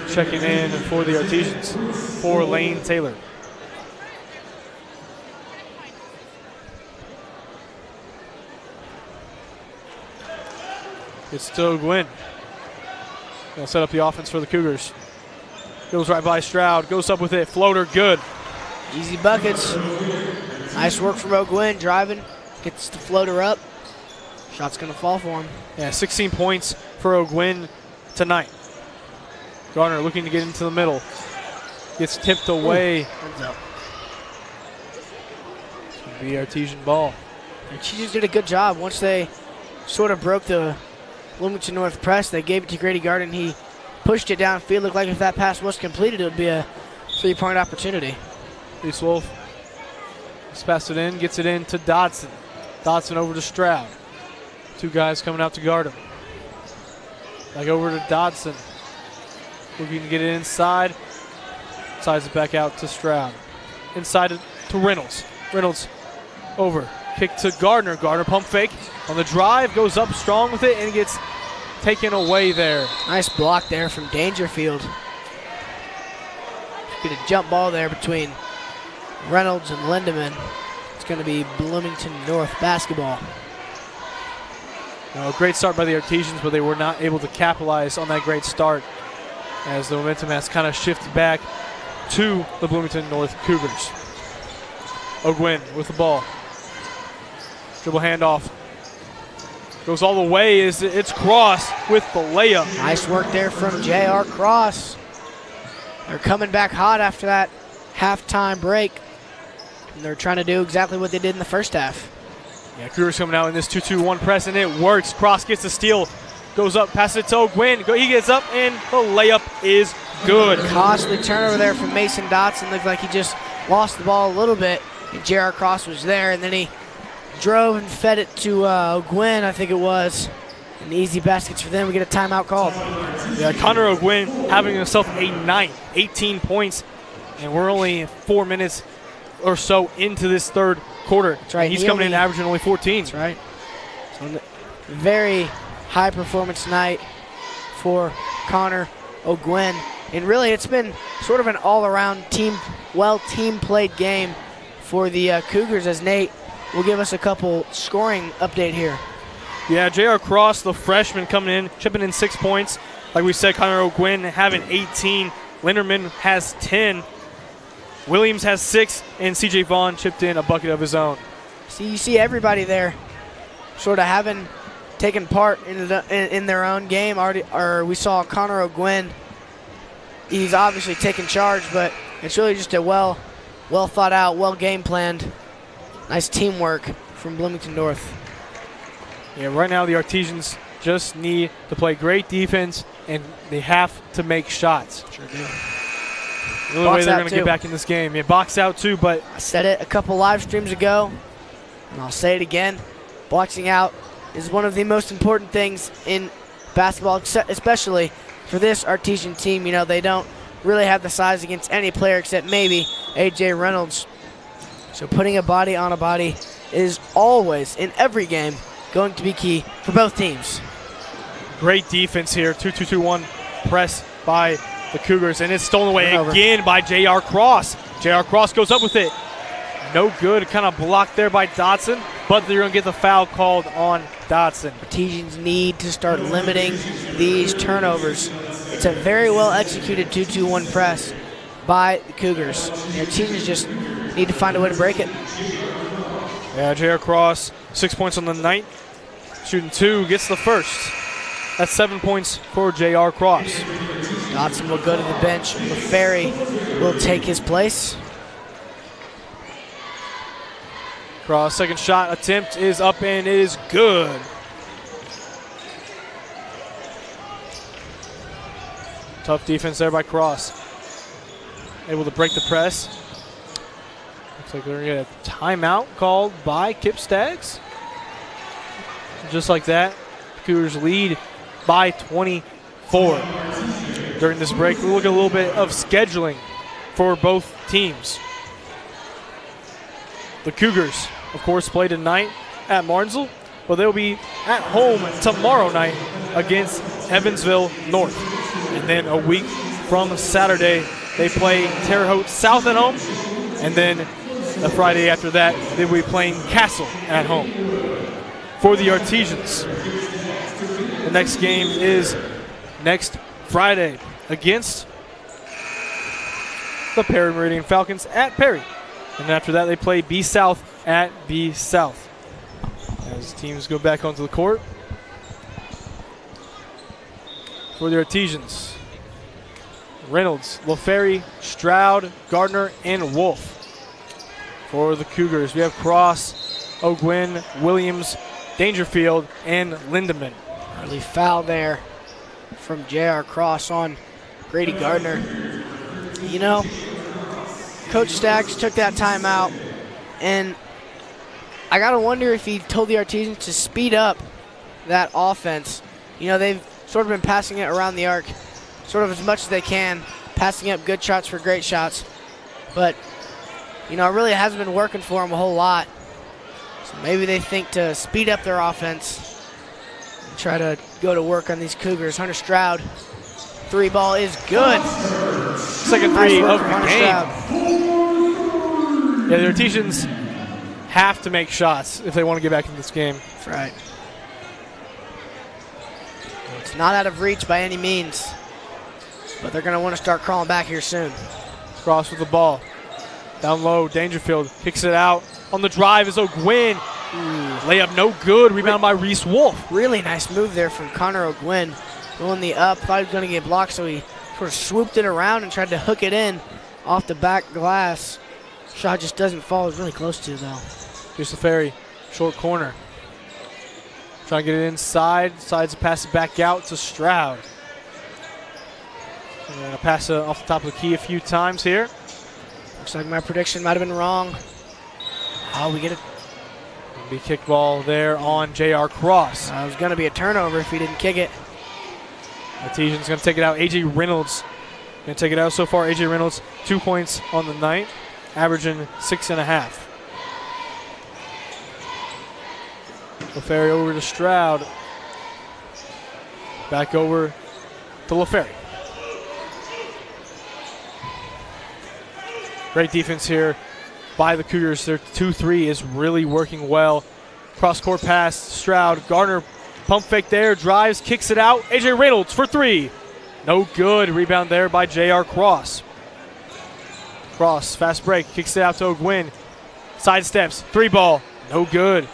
checking in for the Artesians for Lane Taylor. It's still Gwynn. They'll set up the offense for the Cougars. Goes right by Stroud. Goes up with it. Floater, good. Easy buckets. Nice work from O'Gwynn. Driving. Gets the floater up. Shot's going to fall for him. Yeah, 16 points for O'Gwynn tonight. Gardner looking to get into the middle. Gets tipped away. Ends up. It's going to be Artesian ball. Artesians did a good job. Once they sort of broke the Bloomington North press, they gave it to Grady Gardner. He pushed it downfield. Looked like if that pass was completed, it would be a three-point opportunity. Reese Wolf just passed it in, gets it in to Dodson. Dodson over to Stroud. Two guys coming out to guard him. Back over to Dodson. Looking to get it inside. Sides it back out to Stroud. Inside to Reynolds. Reynolds over. Kick to Gardner. Gardner pump fake on the drive. Goes up strong with it and gets taken away there. Nice block there from Dangerfield. Get a jump ball there between Reynolds and Lindemann. It's going to be Bloomington North basketball. A great start by the Artesians, but they were not able to capitalize on that great start as the momentum has kind of shifted back to the Bloomington North Cougars. O'Gwynn with the ball. Dribble handoff. Goes all the way. It's Cross with the layup. Nice work there from J.R. Cross. They're coming back hot after that halftime break. And they're trying to do exactly what they did in the first half. Yeah, Cougars coming out in this 2-2-1 press, and it works. Cross gets the steal. Goes up, passes it to O'Gwynn. He gets up, and the layup is good. Costly turnover there from Mason Dotson. Looked like he just lost the ball a little bit. And J.R. Cross was there, and then he drove and fed it to Gwen, I think it was. And easy baskets for them. We get a timeout called. Yeah, Connor O'Gwen having himself a night, 18 points, and we're only 4 minutes or so into this third quarter. That's right. He's coming in averaging only 14. That's right. So very high performance night for Connor O'Gwen. And really, it's been sort of an all-around team played game for the Cougars, as Nate will give us a couple scoring update here. Yeah, J.R. Cross, the freshman, coming in, chipping in 6 points. Like we said, Connor O'Gwen having 18. Linderman has 10. Williams has 6, and C.J. Vaughn chipped in a bucket of his own. See, you see everybody there sort of having taken part in their own game. We saw Connor O'Gwen. He's obviously taken charge, but it's really just a well thought out, well game planned, nice teamwork from Bloomington North. Yeah, right now the Artesians just need to play great defense, and they have to make shots. Sure do. The only way they're going to get back in this game. Yeah, box out too, but I said it a couple live streams ago, and I'll say it again. Boxing out is one of the most important things in basketball, especially for this Artesian team. You know, they don't really have the size against any player except maybe A.J. Reynolds. So putting a body on a body is always, in every game, going to be key for both teams. Great defense here. 2-2-2-1 press by the Cougars, and it's stolen away again by J.R. Cross. J.R. Cross goes up with it. No good. Kind of blocked there by Dotson, but they're going to get the foul called on Dotson. Artesians need to start limiting these turnovers. It's a very well executed 2-2-1 press by the Cougars. The Artesians just need to find a way to break it. Yeah, J.R. Cross, 6 points on the night. Shooting 2, gets the first. That's 7 points for J.R. Cross. Dotson will go to the bench. LaFerry will take his place. Cross, second shot attempt is up and it is good. Tough defense there by Cross. Able to break the press. Looks like they're going to get a timeout called by Kip Staggs. Just like that, Cougars lead by 24. During this break, we'll look at a little bit of scheduling for both teams. The Cougars, of course, play tonight at Martinsville, but they'll be at home tomorrow night against Evansville North. And then a week from Saturday, they play Terre Haute South at home, and then the Friday after that, they will be playing Castle at home. For the Artesians, the next game is next Friday against the Perry Meridian Falcons at Perry. And after that, they play B South at B South. As teams go back onto the court. For the Artesians, Reynolds, LaFerry, Stroud, Gardner, and Wolf. For the Cougars, we have Cross, O'Gwen, Williams, Dangerfield, and Lindemann. Early foul there from J.R. Cross on Grady Gardner. You know, Coach Staggs took that timeout, and I got to wonder if he told the Artesians to speed up that offense. You know, they've sort of been passing it around the arc sort of as much as they can, passing up good shots for great shots. But, you know, it really hasn't been working for them a whole lot. So maybe they think to speed up their offense and try to go to work on these Cougars. Hunter Stroud, three ball is good. Second three of the game. Yeah, the Artesians have to make shots if they want to get back into this game. That's right. It's not out of reach by any means, but they're going to want to start crawling back here soon. Cross with the ball. Down low, Dangerfield kicks it out. On the drive is O'Gwen. Layup no good. Rebound by Reese Wolf. Really nice move there from Connor O'Gwen. Going the up, thought he was going to get blocked, so he sort of swooped it around and tried to hook it in off the back glass. Shot just doesn't fall. It's really close to, though. Here's the Ferry, short corner. Trying to get it inside. Decides to pass it back out to Stroud. And then a pass off the top of the key a few times here. Looks like my prediction might have been wrong. Oh, we get it. Be kickball there on J.R. Cross. It was going to be a turnover if he didn't kick it. Artesian's going to take it out. A.J. Reynolds going to take it out so far. A.J. Reynolds, 2 points on the night, averaging 6.5. LaFerry over to Stroud. Back over to LaFerry. Great defense here by the Cougars. Their 2-3 is really working well. Cross-court pass, Stroud. Gardner, pump fake there, drives, kicks it out. A.J. Reynolds for 3. No good. Rebound there by J.R. Cross. Cross, fast break, kicks it out to O'Gwyn. Side steps, 3 ball, no good.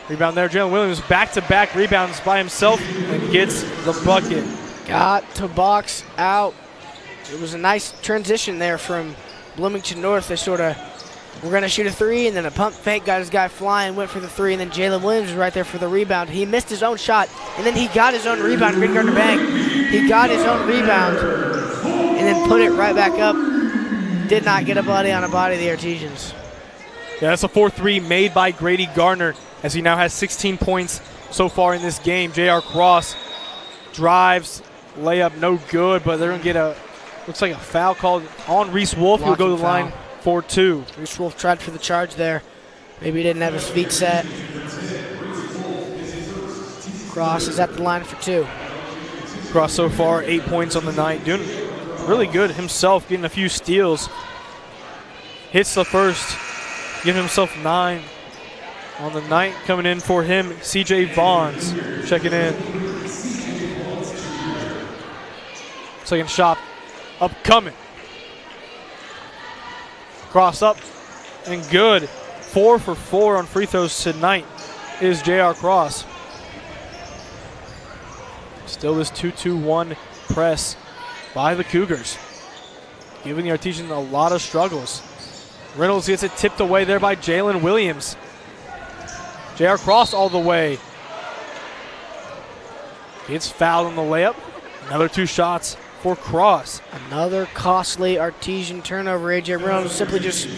Rebound there, Jalen Williams, back-to-back rebounds by himself and gets the bucket. Got to box out. It was a nice transition there from Bloomington North. They sort of were going to shoot a 3, and then a pump fake, got his guy flying, went for the 3, and then Jalen Williams was right there for the rebound. He missed his own shot, and then he got his own rebound. Grady Gardner bang. He got his own rebound and then put it right back up. Did not get a body on a body of the Artesians. Yeah, that's a 4-3 made by Grady Gardner, as he now has 16 points so far in this game. J.R. Cross drives, layup no good, but they're going to get looks like a foul called on Reese Wolf. He'll go to the line for 2. Reese Wolf tried for the charge there. Maybe he didn't have his feet set. Cross is at the line for 2. Cross so far, 8 points on the night. Doing really good himself, getting a few steals. Hits the first, giving himself 9 on the night. Coming in for him, C.J. Vaughns checking in. Second shot upcoming. Cross up and good. 4 for 4 on free throws tonight is J.R. Cross. Still this 2-2-1 press by the Cougars, giving the Artesians a lot of struggles. Reynolds gets it tipped away there by Jalen Williams. J.R. Cross all the way. Gets fouled on the layup. Another 2 shots for Cross. Another costly Artesian turnover. A.J. Reynolds simply just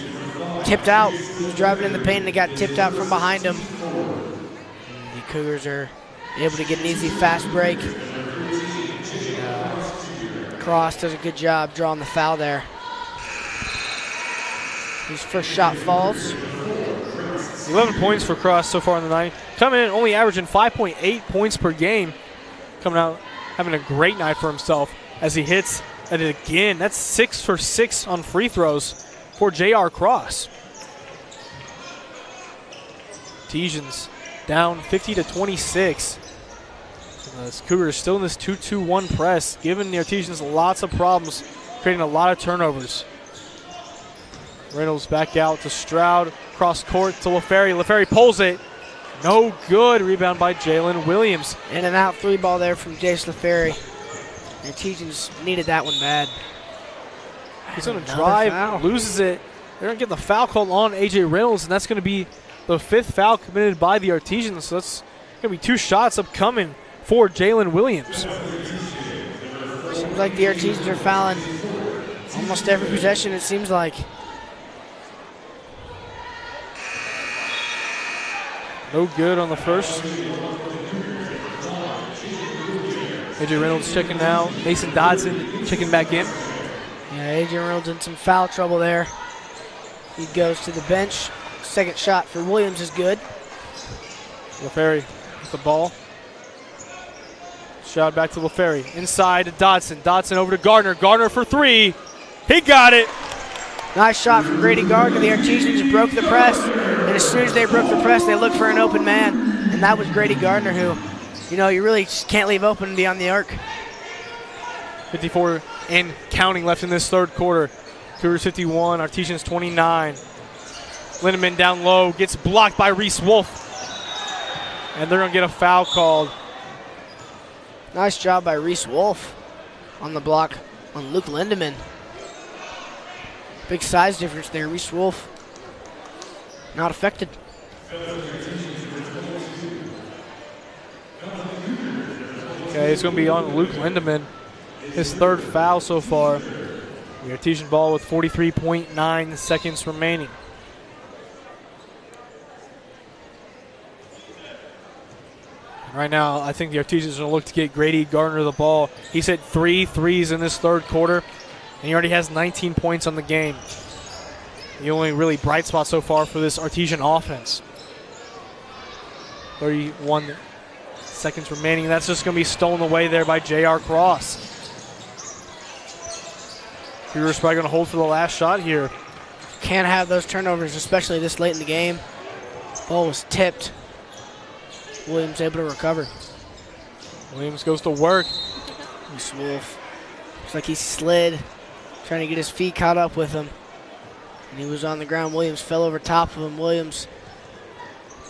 tipped out. He was driving in the paint and it got tipped out from behind him. The Cougars are able to get an easy fast break. Cross does a good job drawing the foul there. His first shot falls. 11 points for Cross so far in the night. Coming in only averaging 5.8 points per game. Coming out having a great night for himself as he hits at it again. That's 6 for 6 on free throws for J.R. Cross. Artesians down 50-26. The Cougars still in this 2-2-1 press, giving the Artesians lots of problems, creating a lot of turnovers. Reynolds back out to Stroud, cross court to LaFerry. LaFerry pulls it. No good. Rebound by Jalen Williams. In and out 3 ball there from Jace LaFerry. The Artesians needed that one bad. He's going to drive, foul. Loses it. They're going to get the foul called on A.J. Reynolds, and that's going to be the 5th foul committed by the Artesians. So that's going to be 2 shots upcoming for Jalen Williams. Seems like the Artesians are fouling almost every possession, it seems like. No good on the first. A.J. Reynolds checking out. Mason Dodson checking back in. Yeah, A.J. Reynolds in some foul trouble there. He goes to the bench. Second shot for Williams is good. LaFerry with the ball. Shout back to LaFerry. Inside to Dodson. Dodson over to Gardner. Gardner for 3. He got it. Nice shot from Grady Gardner. The Artesians broke the press. And as soon as they broke the press, they looked for an open man. And that was Grady Gardner, who, you know, you really just can't leave open beyond the arc. 54 and counting left in this third quarter. Cougars 51, Artesians 29. Lindemann down low, gets blocked by Reese Wolf. And they're going to get a foul called. Nice job by Reese Wolf on the block on Luke Lindemann. Big size difference there. Reese Wolf not affected. Okay, it's going to be on Luke Lindemann. His 3rd foul so far. The Artesian ball with 43.9 seconds remaining. Right now, I think the Artesians are going to look to get Grady Gardner the ball. He's hit 3 threes in this third quarter, and he already has 19 points on the game. The only really bright spot so far for this Artesian offense. 31 seconds remaining. That's just going to be stolen away there by J.R. Cross. Cougars probably going to hold for the last shot here. Can't have those turnovers, especially this late in the game. Ball was tipped. Williams able to recover. Williams goes to work. Reese Wolf. Looks like he slid, trying to get his feet caught up with him. And he was on the ground. Williams fell over top of him. Williams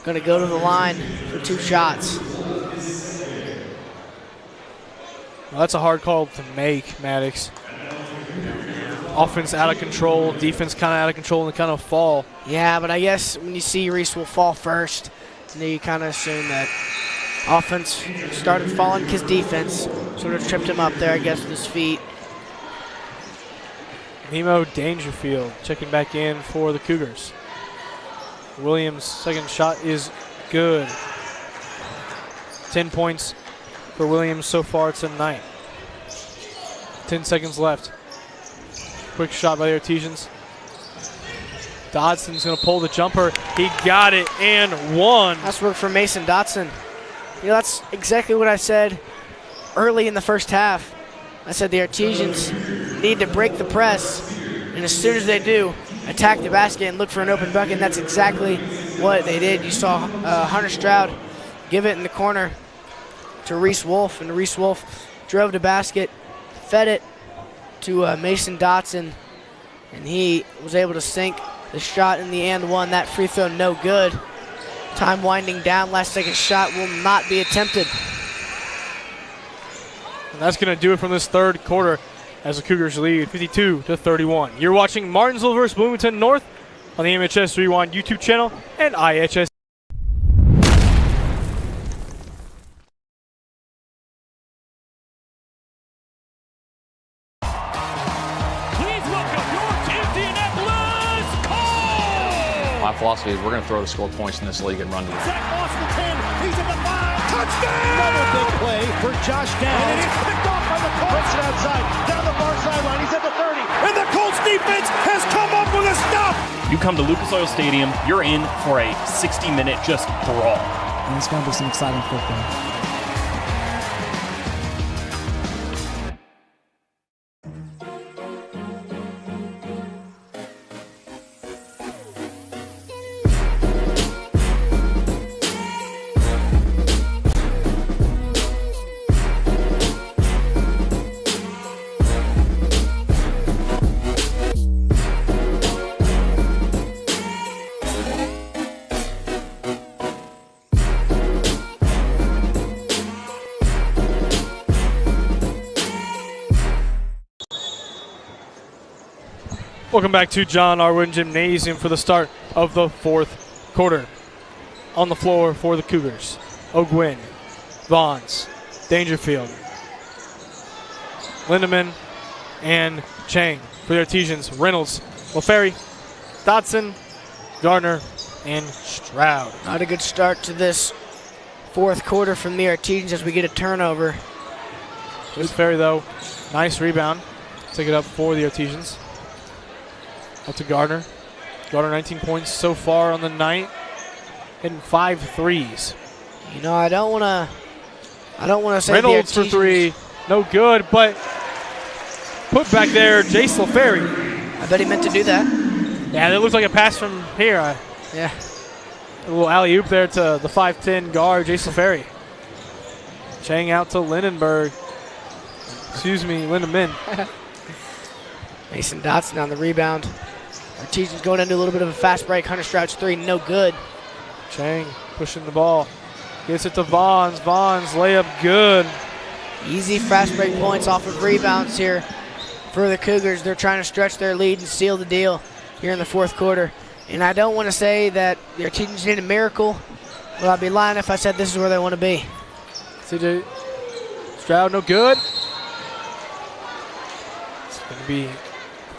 going to go to the line for 2 shots. Well, that's a hard call to make, Maddox. Offense out of control, defense kind of out of control, and kind of fall. Yeah, but I guess when you see Reese will fall first, then you kind of assume that offense started falling because defense sort of tripped him up there, I guess, with his feet. Nemo Dangerfield checking back in for the Cougars. Williams' second shot is good. 10 points for Williams so far tonight. 10 seconds left. Quick shot by the Artesians. Dodson's going to pull the jumper. He got it and won. Nice work from Mason Dotson. You know, that's exactly what I said early in the first half. I said the Artesians need to break the press, and as soon as they do, attack the basket and look for an open bucket, and that's exactly what they did. You saw Hunter Stroud give it in the corner to Reese Wolf, and Reese Wolf drove the basket, fed it to Mason Dotson, and he was able to sink the shot in the and one. That free throw no good. Time winding down. Last second shot will not be attempted. And that's going to do it from this third quarter as the Cougars lead 52-31. You're watching Martinsville versus Bloomington North on the MHS Rewind YouTube channel and IHS. My philosophy is we're going to throw the score points in this league and run to the Zach Moss for 10. He's at the 5. Touchdown! Another big play for Josh Downs. And he's picked off by the Colts. Puts it outside. Down the far sideline. He's at the 30. And the Colts defense has come up with a stop. You come to Lucas Oil Stadium, you're in for a 60-minute just brawl. And it's going to be some exciting football. Welcome back to John R. Wooden Gymnasium for the start of the fourth quarter. On the floor for the Cougars, O'Gwin, Vaughns, Dangerfield, Lindemann, and Chang. For the Artesians, Reynolds, LaFerry, Dotson, Gardner, and Stroud. Not a good start to this fourth quarter from the Artesians as we get a turnover. LaFerry, though, nice rebound. Take it up for the Artesians. Up to Gardner. Gardner 19 points so far on the night, hitting 5 threes. You know, I don't want to say Reynolds for 3, no good, but put back there, Jace LaFerry. I bet he meant to do that. Yeah, that looks like a pass from here. Yeah. A little alley-oop there to the 5'10 guard, Jace LaFerry. Chang out to Lindenberg. Lindemann. Mason Dotson on the rebound. Artesians going into a little bit of a fast break. Hunter Stroud's 3, no good. Chang pushing the ball. Gets it to Vaughns. Vaughns layup good. Easy fast break points off of rebounds here for the Cougars. They're trying to stretch their lead and seal the deal here in the fourth quarter. And I don't want to say that the Artesians need a miracle, but I'd be lying if I said this is where they want to be. CJ Stroud, no good. It's going to be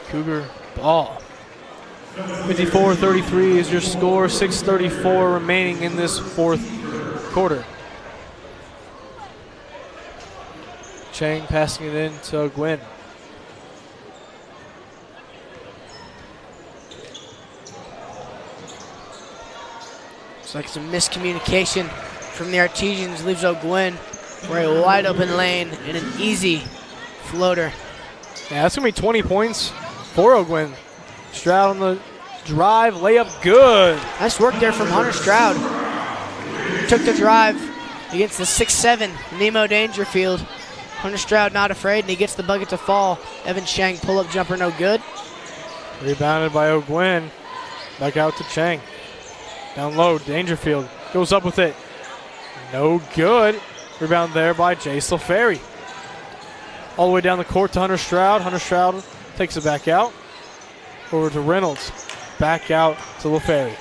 Cougar ball. 54-33 is your score. 6:34 remaining in this fourth quarter. Chang passing it in to Gwynn. Looks like some miscommunication from the Artesians. Leaves O'Gwen for a wide open lane and an easy floater. Yeah, that's going to be 20 points for O'Gwen. Stroud on the drive, layup good. Nice work there from Hunter Stroud. Took the drive against the 6'7" Nemo Dangerfield. Hunter Stroud not afraid, and he gets the bucket to fall. Evan Chang pull-up jumper no good. Rebounded by O'Gwen. Back out to Chang. Down low, Dangerfield goes up with it. No good. Rebound there by Jace LaFerry. All the way down the court to Hunter Stroud. Hunter Stroud takes it back out. Over to Reynolds. Back out to LaFerry.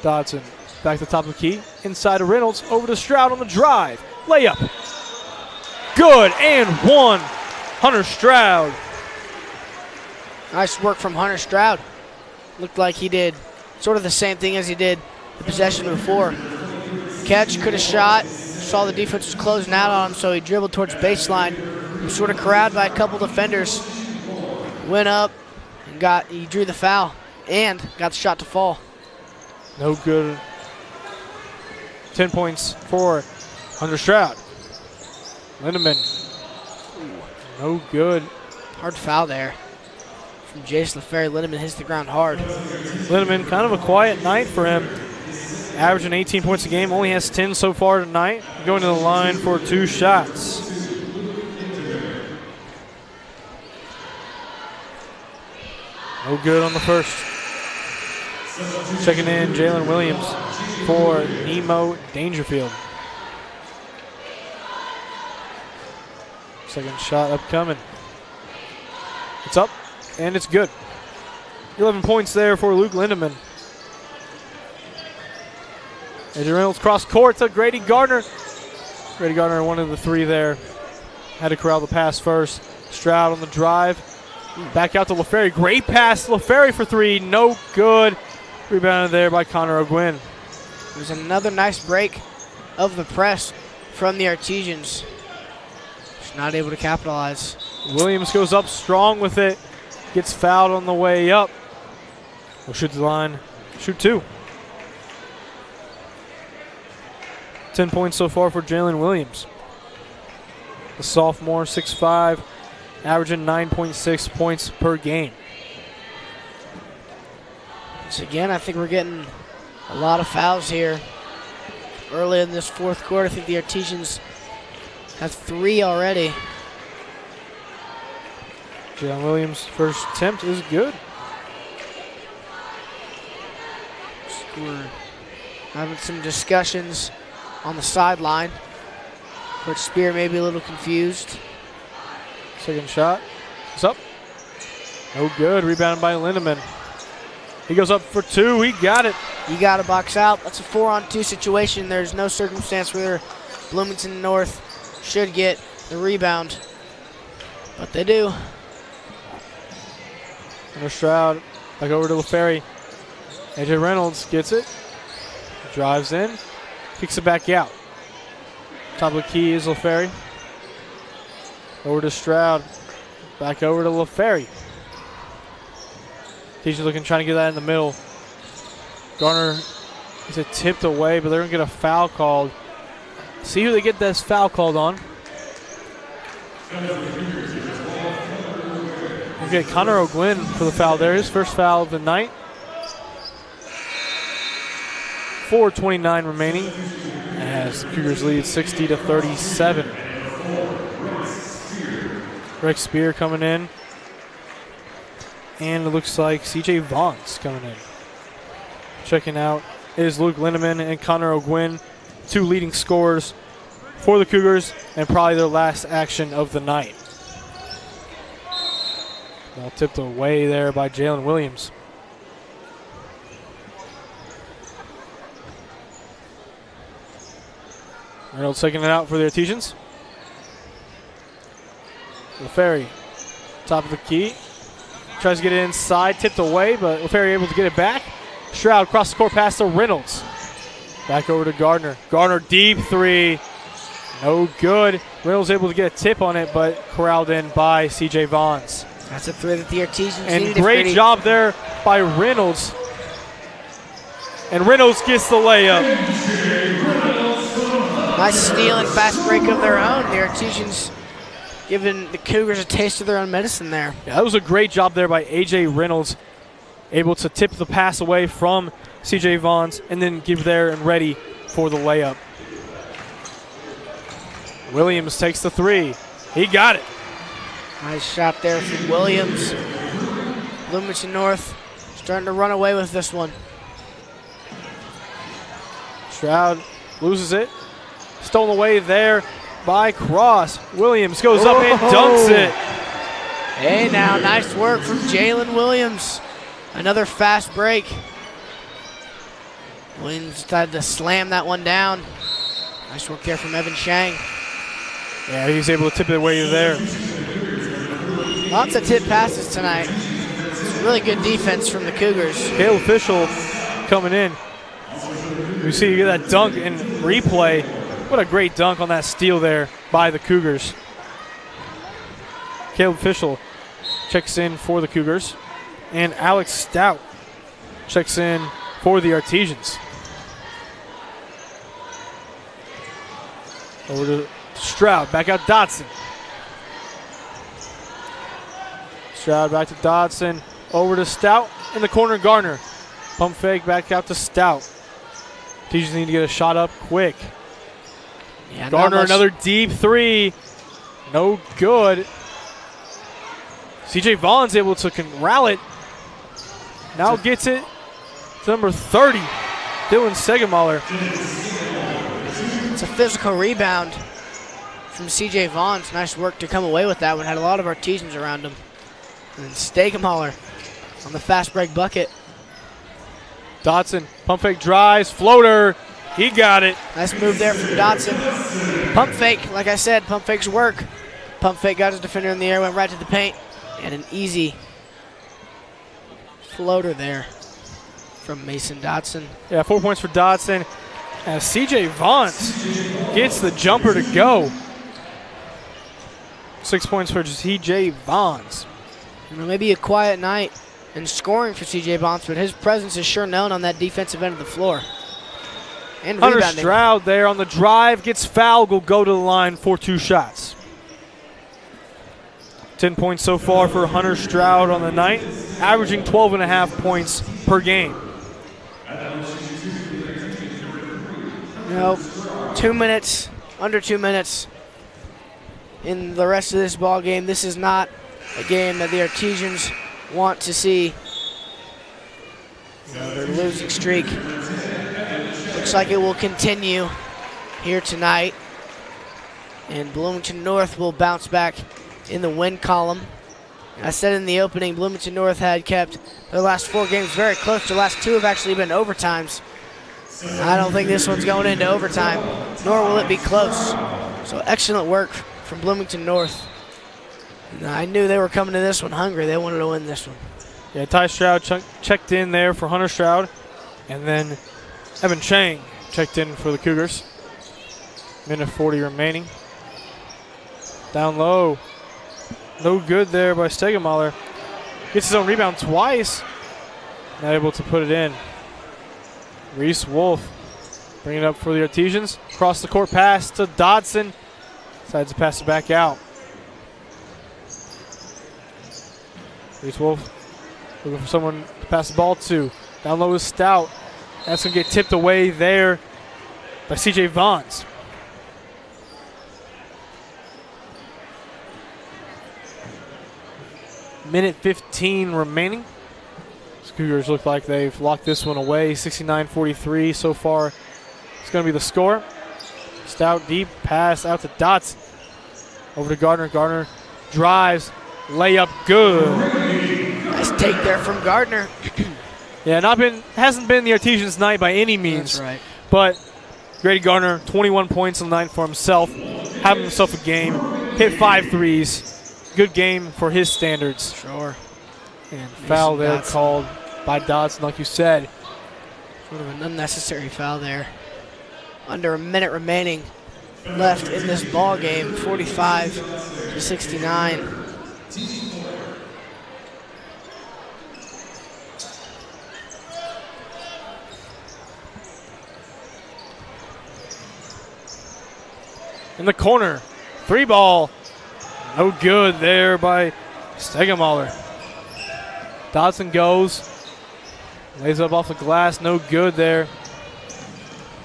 Dodson back to the top of the key. Inside to Reynolds. Over to Stroud on the drive. Layup. Good and one. Hunter Stroud. Nice work from Hunter Stroud. Looked like he did sort of the same thing as he did the possession before. Catch, could have shot. Saw the defense was closing out on him, so he dribbled towards baseline. He was sort of corralled by a couple defenders. Went up and he drew the foul and got the shot to fall. No good. 10 points for Hunter Stroud. Lindemann. No good. Hard foul there from Jace LaFerry. Lindemann hits the ground hard. Lindemann, kind of a quiet night for him. Averaging 18 points a game. Only has 10 so far tonight. Going to the line for 2 shots. No good on the first. Checking in Jalen Williams for Nemo Dangerfield. Second shot upcoming. It's up, and it's good. 11 points there for Luke Lindemann. AJ Reynolds cross court to Grady Gardner. Grady Gardner, one of the 3 there. Had to corral the pass first. Stroud on the drive. Back out to LaFerry. Great pass. LaFerry for 3. No good. Rebounded there by Connor O'Gwen. There's another nice break of the press from the Artesians. Just not able to capitalize. Williams goes up strong with it. Gets fouled on the way up. Will shoot the line. Shoot 2. 10 points so far for Jalen Williams. The sophomore, 6'5", averaging 9.6 points per game. Once again, I think we're getting a lot of fouls here. Early in this fourth quarter, I think the Artesians have 3 already. Jalen Williams' first attempt is good. We're having some discussions on the sideline. Coach Spear may be a little confused. Second shot. It's up. No good. Rebounded by Lindemann. He goes up for 2. He got it. You got to box out. That's a 4-on-2 situation. There's no circumstance where Bloomington North should get the rebound, but they do. Hunter Stroud back over to LaFerry. AJ Reynolds gets it. Drives in. Kicks it back out. Top of the key is LaFerry. Over to Stroud. Back over to LaFerry. He's looking, trying to get that in the middle. Garner is tipped away, but they're going to get a foul called. See who they get this foul called on. Okay, Connor O'Gwen for the foul there. His first foul of the night. 4:29 remaining as Cougars lead 60-37. Greg Spear coming in. And it looks like CJ Vaughn's coming in. Checking out is Luke Lindemann and Connor O'Gwen, 2 leading scorers for the Cougars and probably their last action of the night. Ball tipped away there by Jalen Williams. Reynolds taking it out for the Artesians. LaFerry, top of the key. Tries to get it inside, tipped away, but LaFerry able to get it back. Stroud across the court pass to Reynolds. Back over to Gardner. Gardner deep 3. No good. Reynolds able to get a tip on it, but corralled in by C.J. Vaughns. That's a three that the Artesians And needed. great job there by Reynolds. And Reynolds gets the layup. Nice steal and fast break of their own. The Artesians giving the Cougars a taste of their own medicine there. Yeah, that was a great job there by A.J. Reynolds. Able to tip the pass away from C.J. Vaughns and then give there and ready for the layup. Williams takes the three. He got it. Nice shot there from Williams. Bloomington North starting to run away with this one. Stroud loses it. Stolen away there by Cross. Williams goes up and dunks it. Hey now, nice work from Jalen Williams. Another fast break. Williams decided to slam that one down. Nice work there from Evan Shang. Yeah, he's able to tip it away there. Lots of tip passes tonight. Really good defense from the Cougars. Caleb Fischel coming in. We see you get that dunk in replay. What a great dunk on that steal there by the Cougars. Caleb Fischel checks in for the Cougars. And Alex Stout checks in for the Artesians. Over to Stroud, back out Dotson. Stroud back to Dodson, over to Stout, in the corner Garner. Pump fake back out to Stout. Teachers need to get a shot up quick. Yeah, Garner another deep three, no good. C.J. Vaughn's able to corral it. Now gets it to number 30, Dylan Segemoller. It's a physical rebound from C.J. Vaughn's. Nice work to come away with that one. Had a lot of Artesians around him. And then Stegemoller on the fast break bucket. Dotson, pump fake drives, floater. He got it. Nice move there from Dotson. Pump fake, like I said, pump fakes work. Pump fake got his defender in the air, went right to the paint. And an easy floater there from Mason Dotson. Yeah, 4 points for Dotson. As C.J. Vaughns gets the jumper to go. 6 points for C.J. Vaughns. You know, maybe a quiet night in scoring for C.J. Vaughns, but his presence is sure known on that defensive end of the floor. And Hunter rebounding. Stroud there on the drive, gets fouled, will go to the line for 2 shots. 10 points so far for Hunter Stroud on the night, averaging 12.5 points per game. You know, 2 minutes, under 2 minutes in the rest of this ball game. This is not a game that the Artesians want to see. You know, their losing streak looks like it will continue here tonight. And Bloomington North will bounce back in the win column. I said in the opening, Bloomington North had kept their last 4 games very close. Their last 2 have actually been overtimes. I don't think this one's going into overtime, nor will it be close. So excellent work from Bloomington North. And I knew they were coming to this one hungry. They wanted to win this one. Yeah, Ty Stroud checked in there for Hunter Stroud. And then Evan Chang checked in for the Cougars. Minute 40 remaining. Down low. No good there by Stegemoller. Gets his own rebound twice. Not able to put it in. Reese Wolf bringing it up for the Artesians. Across the court pass to Dodson. Decides to pass it back out. Reese Wolf looking for someone to pass the ball to. Down low is Stout. That's going to get tipped away there by C.J. Vaughns. Minute 15 remaining. The Cougars look like they've locked this one away. 69-43 so far. It's going to be the score. Stout deep pass out to Dotson. Over to Gardner. Gardner drives. Layup good. Nice take there from Gardner. Yeah, hasn't been the Artesians' night by any means. That's right. But Grady Gardner, 21 points on the night for himself. Having himself a game. Hit 5 threes. Good game for his standards. Sure. And foul there called by Dodson, like you said. Sort of an unnecessary foul there. Under a minute remaining left in this ball game, 45-69. In the corner, 3 ball. No good there by Stegemuller. Dodson goes, lays up off the glass, no good there.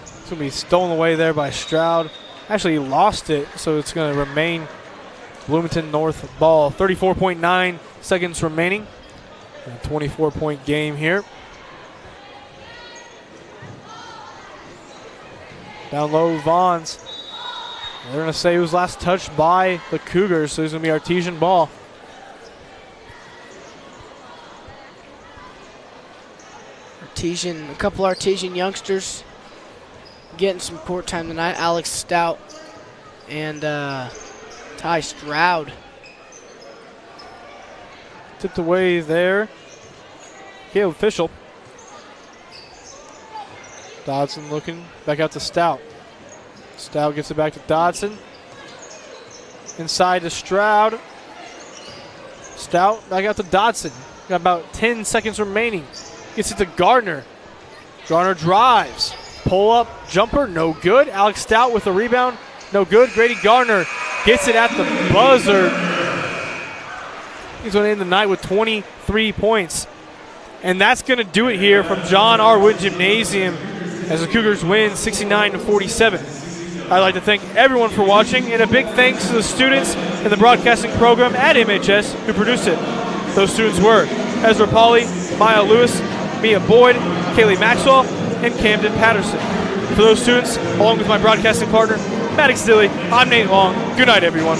It's going to be stolen away there by Stroud. Actually, he lost it, so it's going to remain Bloomington North ball. 34.9 seconds remaining. A 24-point game here. Down low, Vaughns. They're going to say it was last touched by the Cougars, so it's going to be Artesian ball. A couple Artesian youngsters getting some court time tonight. Alex Stout and Ty Stroud. Tipped away there. Caleb Fischel. Dodson looking back out to Stout. Stout gets it back to Dodson. Inside to Stroud. Stout back out to Dodson. Got about 10 seconds remaining. Gets it to Gardner. Gardner drives. Pull up jumper, no good. Alex Stout with a rebound, no good. Grady Gardner gets it at the buzzer. He's going to end the night with 23 points. And that's going to do it here from John R. Wooden Gymnasium as the Cougars win 69-47. I'd like to thank everyone for watching, and a big thanks to the students in the broadcasting program at MHS who produced it. Those students were Ezra Pauly, Maya Lewis, Mia Boyd, Kaylee Maxwell, and Camden Patterson. For those students, along with my broadcasting partner, Maddox Dilly, I'm Nate Long. Good night, everyone.